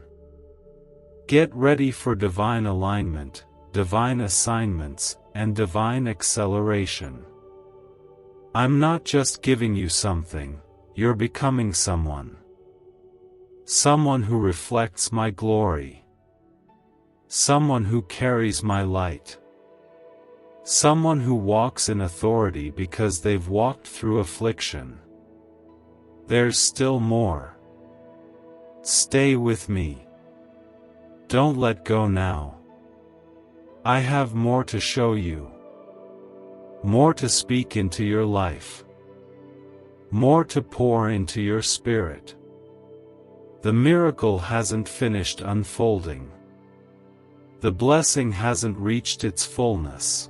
Get ready for divine alignment, divine assignments, and divine acceleration. I'm not just giving you something, you're becoming someone. Someone who reflects my glory. Someone who carries my light. Someone who walks in authority because they've walked through affliction. There's still more. Stay with me. Don't let go now. I have more to show you. More to speak into your life. More to pour into your spirit. The miracle hasn't finished unfolding. The blessing hasn't reached its fullness.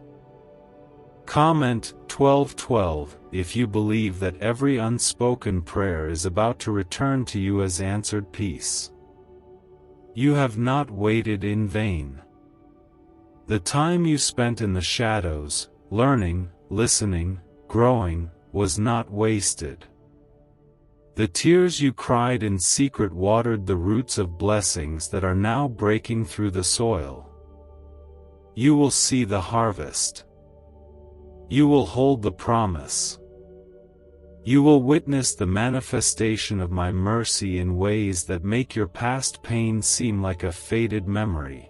Comment 1212 if you believe that every unspoken prayer is about to return to you as answered peace. You have not waited in vain. The time you spent in the shadows, learning, listening, growing, was not wasted. The tears you cried in secret watered the roots of blessings that are now breaking through the soil. You will see the harvest. You will hold the promise. You will witness the manifestation of my mercy in ways that make your past pain seem like a faded memory.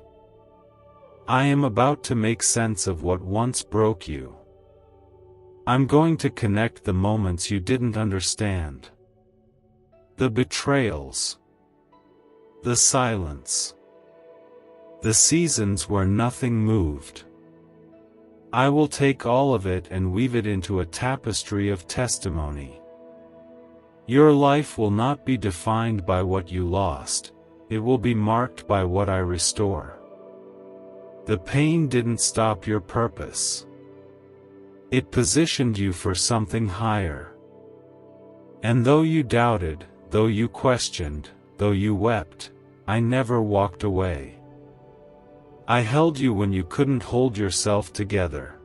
I am about to make sense of what once broke you. I'm going to connect the moments you didn't understand. The betrayals. The silence. The seasons where nothing moved. I will take all of it and weave it into a tapestry of testimony. Your life will not be defined by what you lost, it will be marked by what I restore. The pain didn't stop your purpose. It positioned you for something higher. And though you doubted, though you questioned, though you wept, I never walked away. I held you when you couldn't hold yourself together.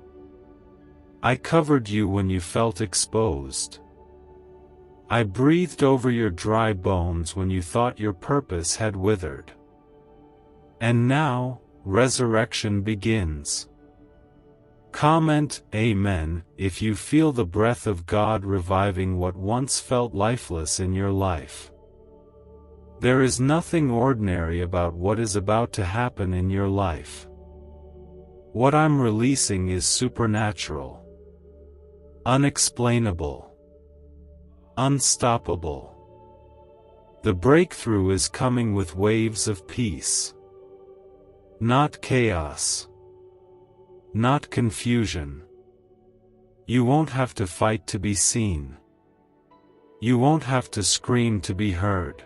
I covered you when you felt exposed. I breathed over your dry bones when you thought your purpose had withered. And now, resurrection begins. Comment Amen if you feel the breath of God reviving what once felt lifeless in your life. There is nothing ordinary about what is about to happen in your life. What I'm releasing is supernatural, unexplainable, unstoppable. The breakthrough is coming with waves of peace. Not chaos. Not confusion. You won't have to fight to be seen. You won't have to scream to be heard.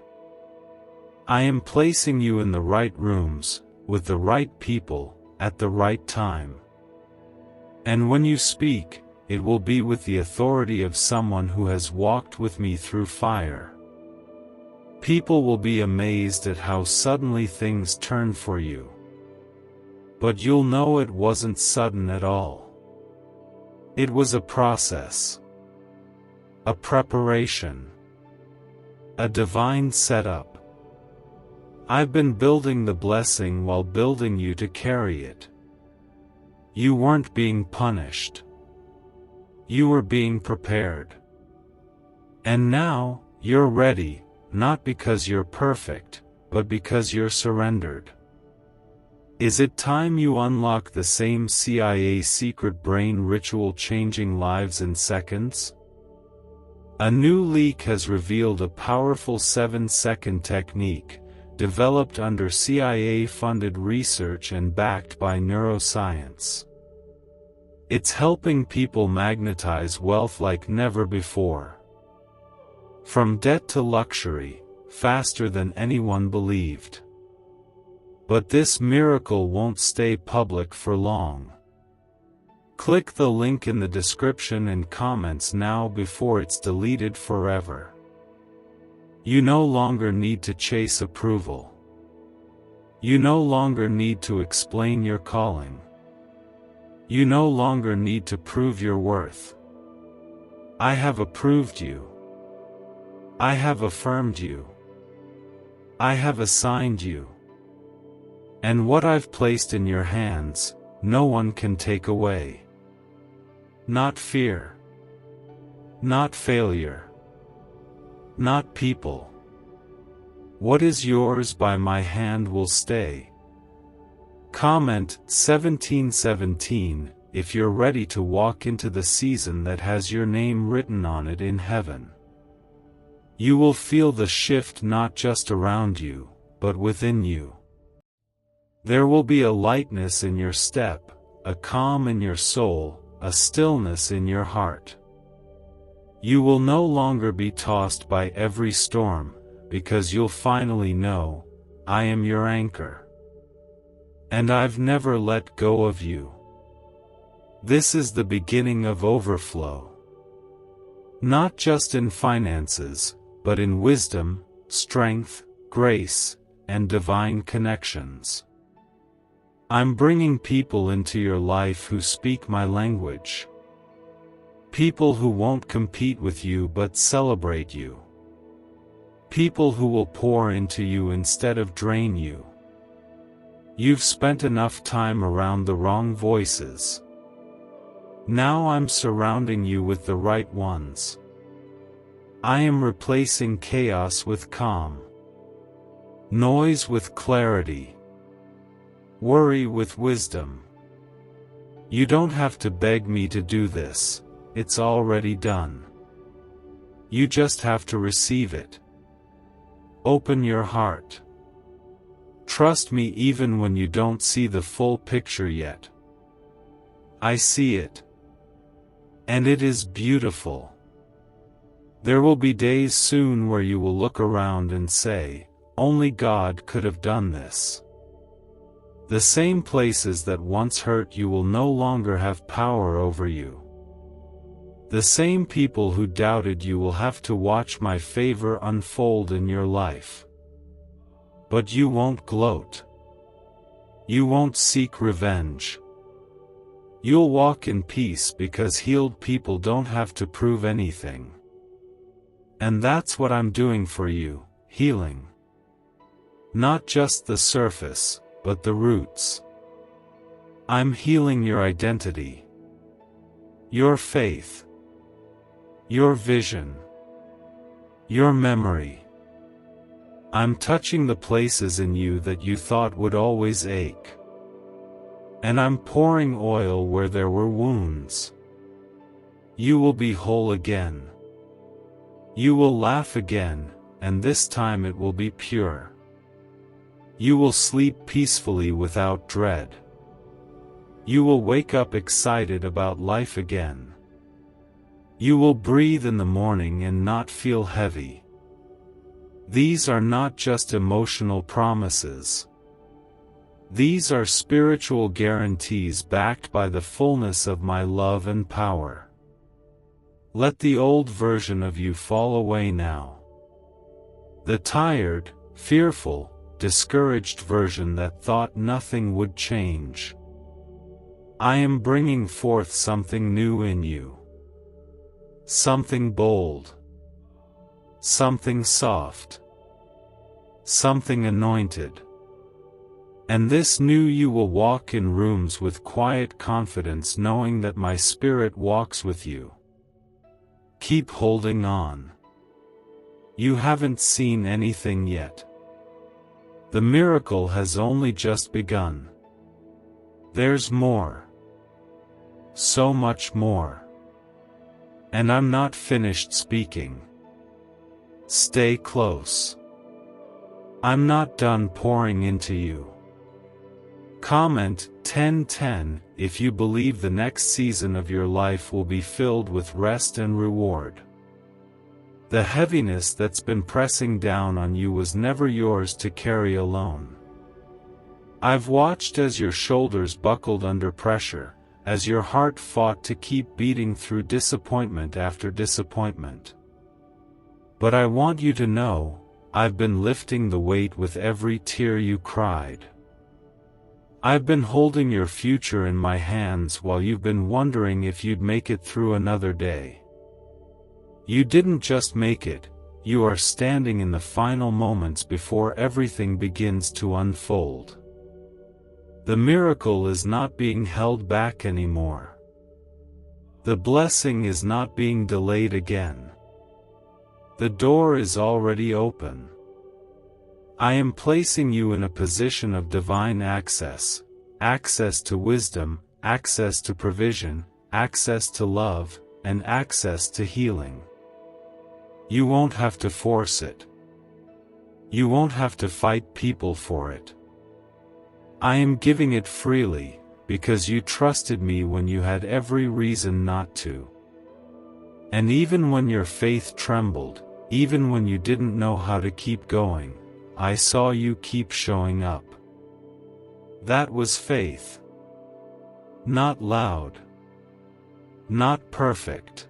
I am placing you in the right rooms, with the right people, at the right time. And when you speak, it will be with the authority of someone who has walked with me through fire. People will be amazed at how suddenly things turn for you. But you'll know it wasn't sudden at all. It was a process. A preparation. A divine setup. I've been building the blessing while building you to carry it. You weren't being punished. You were being prepared. And now, you're ready, not because you're perfect, but because you're surrendered. Is it time you unlock the same CIA secret brain ritual changing lives in seconds? A new leak has revealed a powerful 7-second technique, developed under CIA-funded research and backed by neuroscience. It's helping people magnetize wealth like never before. From debt to luxury, faster than anyone believed. But this miracle won't stay public for long. Click the link in the description and comments now before it's deleted forever. You no longer need to chase approval. You no longer need to explain your calling. You no longer need to prove your worth. I have approved you. I have affirmed you. I have assigned you. And what I've placed in your hands, no one can take away. Not fear. Not failure. Not people. What is yours by my hand will stay. Comment 1717 if you're ready to walk into the season that has your name written on it in heaven. You will feel the shift not just around you, but within you. There will be a lightness in your step, a calm in your soul, a stillness in your heart. You will no longer be tossed by every storm, because you'll finally know, I am your anchor. And I've never let go of you. This is the beginning of overflow. Not just in finances, but in wisdom, strength, grace, and divine connections. I'm bringing people into your life who speak my language. People who won't compete with you but celebrate you. People who will pour into you instead of drain you. You've spent enough time around the wrong voices. Now I'm surrounding you with the right ones. I am replacing chaos with calm. Noise with clarity. Worry with wisdom. You don't have to beg me to do this, it's already done. You just have to receive it. Open your heart. Trust me even when you don't see the full picture yet. I see it. And it is beautiful. There will be days soon where you will look around and say, only God could have done this. The same places that once hurt you will no longer have power over you. The same people who doubted you will have to watch my favor unfold in your life. But you won't gloat. You won't seek revenge. You'll walk in peace because healed people don't have to prove anything. And that's what I'm doing for you, healing. Not just the surface, but the roots. I'm healing your identity. Your faith. Your vision. Your memory. I'm touching the places in you that you thought would always ache. And I'm pouring oil where there were wounds. You will be whole again. You will laugh again, and this time it will be pure. You will sleep peacefully without dread. You will wake up excited about life again. You will breathe in the morning and not feel heavy. These are not just emotional promises. These are spiritual guarantees backed by the fullness of my love and power. Let the old version of you fall away now. The tired, fearful, discouraged version that thought nothing would change. I am bringing forth something new in you. Something bold. Something soft. Something anointed. And this new you will walk in rooms with quiet confidence, knowing that my spirit walks with you. Keep holding on. You haven't seen anything yet. The miracle has only just begun. There's more. So much more. And I'm not finished speaking. Stay close. I'm not done pouring into you. Comment 1010 if you believe the next season of your life will be filled with rest and reward. The heaviness that's been pressing down on you was never yours to carry alone. I've watched as your shoulders buckled under pressure, as your heart fought to keep beating through disappointment after disappointment. But I want you to know, I've been lifting the weight with every tear you cried. I've been holding your future in my hands while you've been wondering if you'd make it through another day. You didn't just make it, you are standing in the final moments before everything begins to unfold. The miracle is not being held back anymore. The blessing is not being delayed again. The door is already open. I am placing you in a position of divine access, access to wisdom, access to provision, access to love, and access to healing. You won't have to force it. You won't have to fight people for it. I am giving it freely, because you trusted me when you had every reason not to. And even when your faith trembled, even when you didn't know how to keep going, I saw you keep showing up. That was faith. Not loud. Not perfect.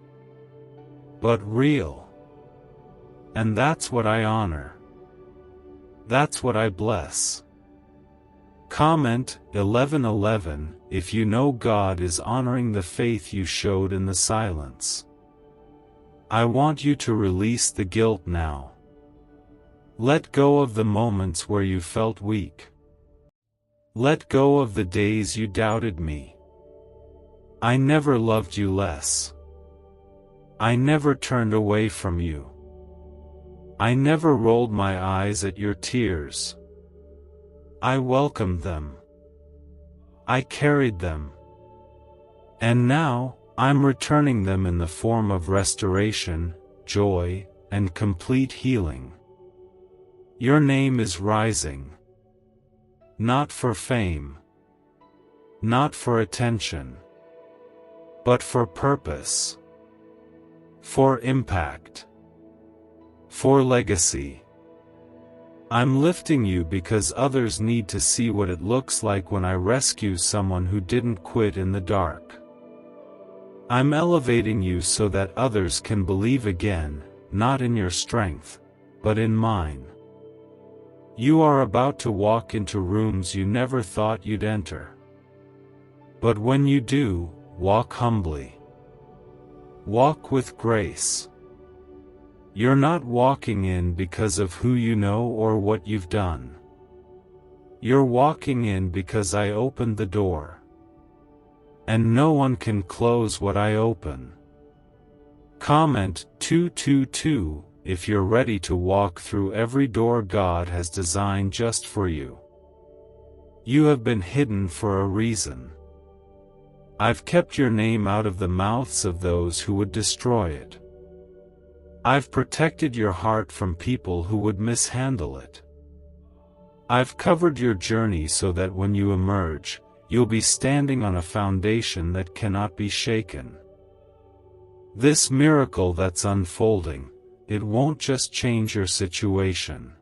But real. And that's what I honor. That's what I bless. Comment 1111 if you know God is honoring the faith you showed in the silence. I want you to release the guilt now. Let go of the moments where you felt weak. Let go of the days you doubted me. I never loved you less. I never turned away from you. I never rolled my eyes at your tears. I welcomed them. I carried them. And now, I'm returning them in the form of restoration, joy, and complete healing. Your name is rising. Not for fame. Not for attention. But for purpose. For impact. For legacy. I'm lifting you because others need to see what it looks like when I rescue someone who didn't quit in the dark. I'm elevating you so that others can believe again, not in your strength, but in mine. You are about to walk into rooms you never thought you'd enter. But when you do, walk humbly. Walk with grace. You're not walking in because of who you know or what you've done. You're walking in because I opened the door. And no one can close what I open. Comment 222 if you're ready to walk through every door God has designed just for you. You have been hidden for a reason. I've kept your name out of the mouths of those who would destroy it. I've protected your heart from people who would mishandle it. I've covered your journey so that when you emerge, you'll be standing on a foundation that cannot be shaken. This miracle that's unfolding, it won't just change your situation.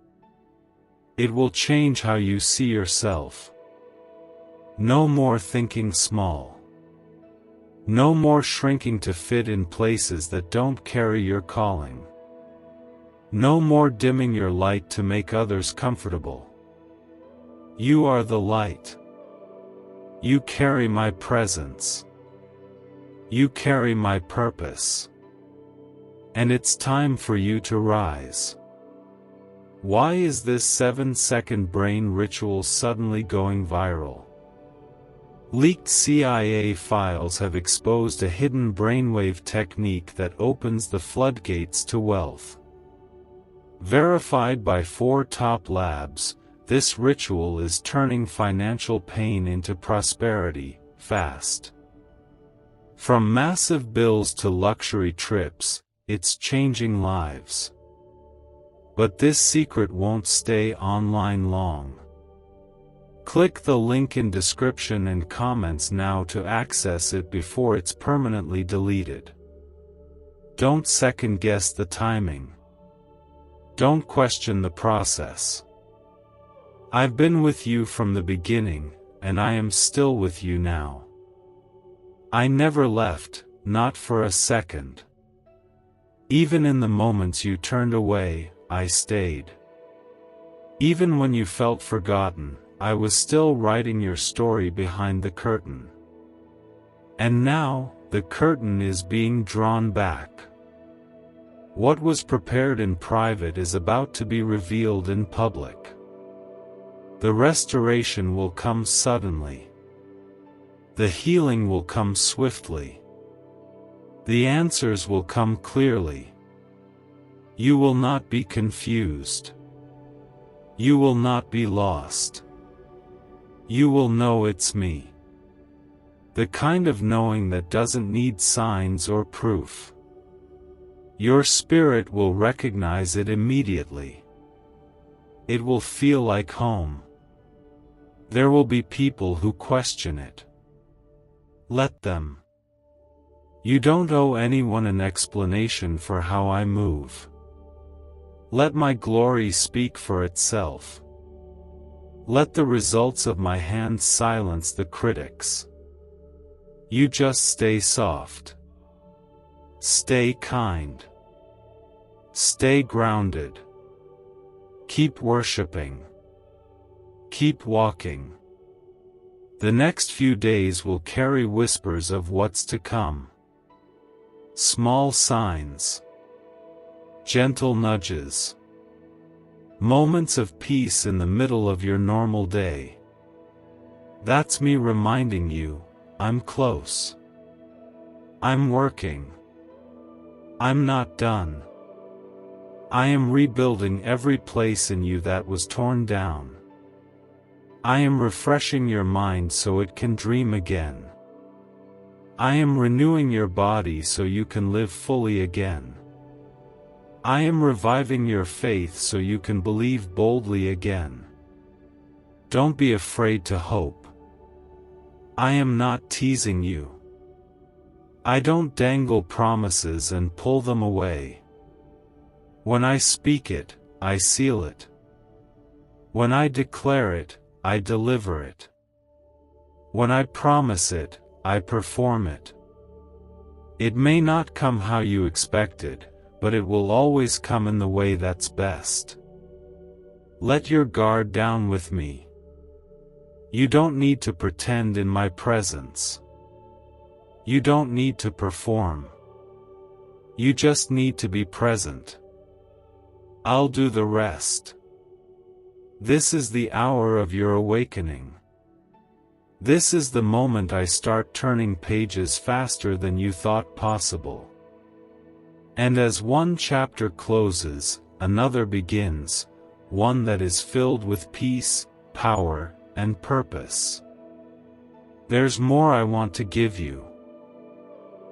It will change how you see yourself. No more thinking small. No more shrinking to fit in places that don't carry your calling. No more dimming your light to make others comfortable. You are the light. You carry my presence. You carry my purpose. And it's time for you to rise. Why is this 7-second brain ritual suddenly going viral? Leaked CIA files have exposed a hidden brainwave technique that opens the floodgates to wealth. Verified by 4 top labs, this ritual is turning financial pain into prosperity, fast. From massive bills to luxury trips, it's changing lives. But this secret won't stay online long. Click the link in description and comments now to access it before it's permanently deleted. Don't second-guess the timing. Don't question the process. I've been with you from the beginning, and I am still with you now. I never left, not for a second. Even in the moments you turned away, I stayed. Even when you felt forgotten, I was still writing your story behind the curtain. And now, the curtain is being drawn back. What was prepared in private is about to be revealed in public. The restoration will come suddenly. The healing will come swiftly. The answers will come clearly. You will not be confused. You will not be lost. You will know it's me. The kind of knowing that doesn't need signs or proof. Your spirit will recognize it immediately. It will feel like home. There will be people who question it. Let them. You don't owe anyone an explanation for how I move. Let my glory speak for itself. Let the results of my hands silence the critics. You just stay soft. Stay kind. Stay grounded. Keep worshiping. Keep walking. The next few days will carry whispers of what's to come. Small signs. Gentle nudges. Moments of peace in the middle of your normal day. That's me reminding you, I'm close. I'm working. I'm not done. I am rebuilding every place in you that was torn down. I am refreshing your mind so it can dream again. I am renewing your body so you can live fully again. I am reviving your faith so you can believe boldly again. Don't be afraid to hope. I am not teasing you. I don't dangle promises and pull them away. When I speak it, I seal it. When I declare it, I deliver it. When I promise it, I perform it. It may not come how you expected, but it will always come in the way that's best. Let your guard down with me. You don't need to pretend in my presence. You don't need to perform. You just need to be present. I'll do the rest. This is the hour of your awakening. This is the moment I start turning pages faster than you thought possible. And as one chapter closes, another begins, one that is filled with peace, power, and purpose. There's more I want to give you.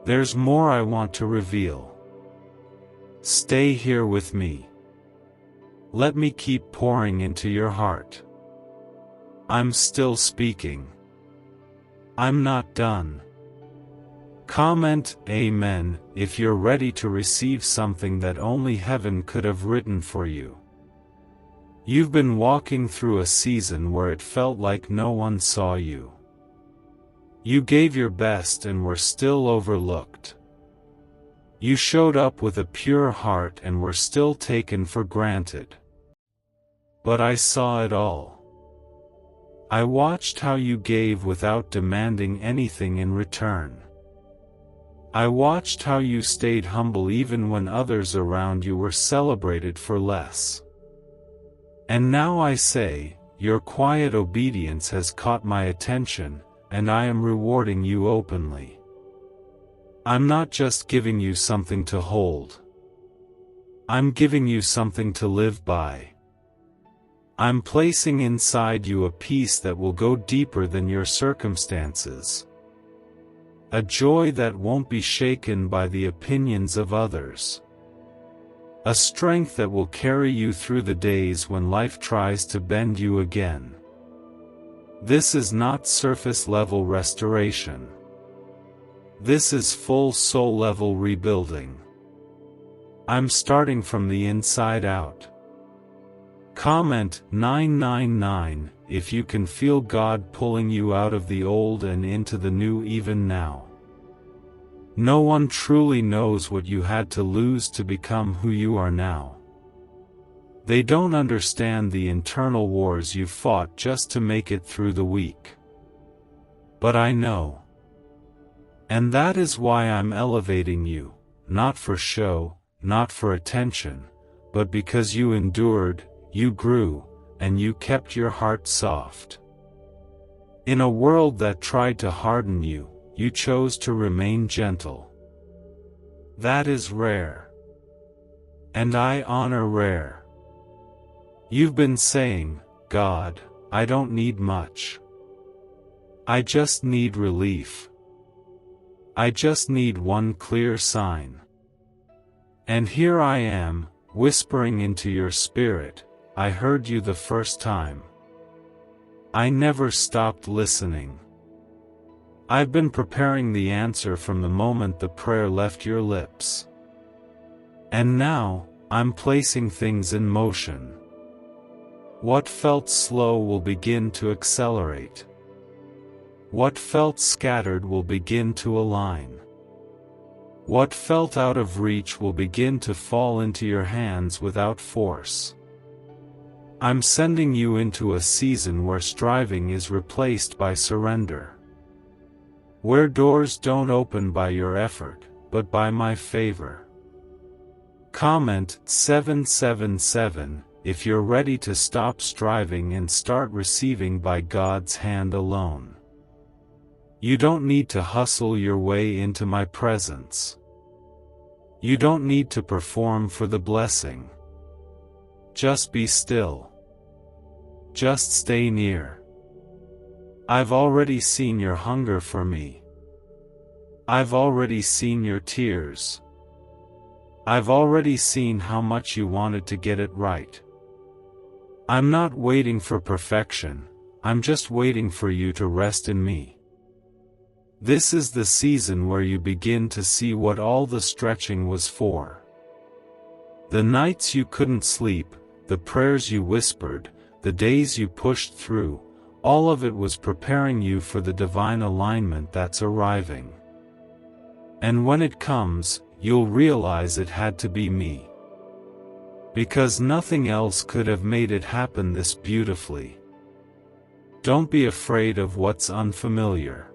There's more I want to reveal. Stay here with me. Let me keep pouring into your heart. I'm still speaking. I'm not done. Comment Amen if you're ready to receive something that only heaven could have written for you. You've been walking through a season where it felt like no one saw you. You gave your best and were still overlooked. You showed up with a pure heart and were still taken for granted. But I saw it all. I watched how you gave without demanding anything in return. I watched how you stayed humble even when others around you were celebrated for less. And now I say, your quiet obedience has caught my attention, and I am rewarding you openly. I'm not just giving you something to hold. I'm giving you something to live by. I'm placing inside you a peace that will go deeper than your circumstances. A joy that won't be shaken by the opinions of others. A strength that will carry you through the days when life tries to bend you again. This is not surface-level restoration. This is full soul-level rebuilding. I'm starting from the inside out. Comment 999 if you can feel God pulling you out of the old and into the new even now. No one truly knows what you had to lose to become who you are now. They don't understand the internal wars you fought just to make it through the week. But I know. And that is why I'm elevating you, not for show, not for attention, but because you endured, you grew, and you kept your heart soft. In a world that tried to harden you, you chose to remain gentle. That is rare. And I honor rare. You've been saying, God, I don't need much. I just need relief. I just need one clear sign. And here I am, whispering into your spirit, I heard you the first time. I never stopped listening. I've been preparing the answer from the moment the prayer left your lips. And now, I'm placing things in motion. What felt slow will begin to accelerate. What felt scattered will begin to align. What felt out of reach will begin to fall into your hands without force. I'm sending you into a season where striving is replaced by surrender. Where doors don't open by your effort, but by my favor. Comment 777 if you're ready to stop striving and start receiving by God's hand alone. You don't need to hustle your way into my presence. You don't need to perform for the blessing. Just be still. Just stay near. I've already seen your hunger for me. I've already seen your tears. I've already seen how much you wanted to get it right. I'm not waiting for perfection, I'm just waiting for you to rest in me. This is the season where you begin to see what all the stretching was for. The nights you couldn't sleep, the prayers you whispered, the days you pushed through, all of it was preparing you for the divine alignment that's arriving. And when it comes, you'll realize it had to be me. Because nothing else could have made it happen this beautifully. Don't be afraid of what's unfamiliar.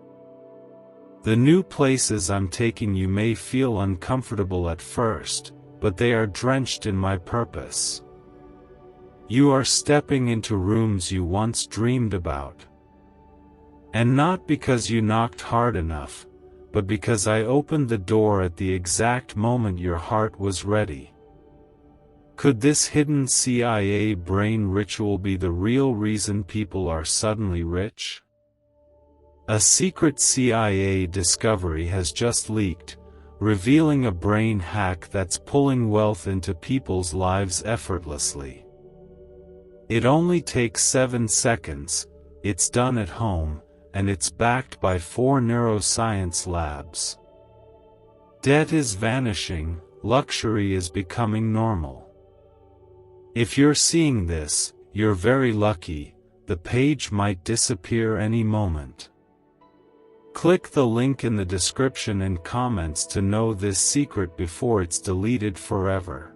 The new places I'm taking you may feel uncomfortable at first, but they are drenched in my purpose. You are stepping into rooms you once dreamed about. And not because you knocked hard enough, but because I opened the door at the exact moment your heart was ready. Could this hidden CIA brain ritual be the real reason people are suddenly rich? A secret CIA discovery has just leaked. revealing a brain hack that's pulling wealth into people's lives effortlessly. It only takes 7 seconds, it's done at home, and it's backed by 4 neuroscience labs. Debt is vanishing, luxury is becoming normal. If you're seeing this, you're very lucky, the page might disappear any moment. Click the link in the description and comments to know this secret before it's deleted forever.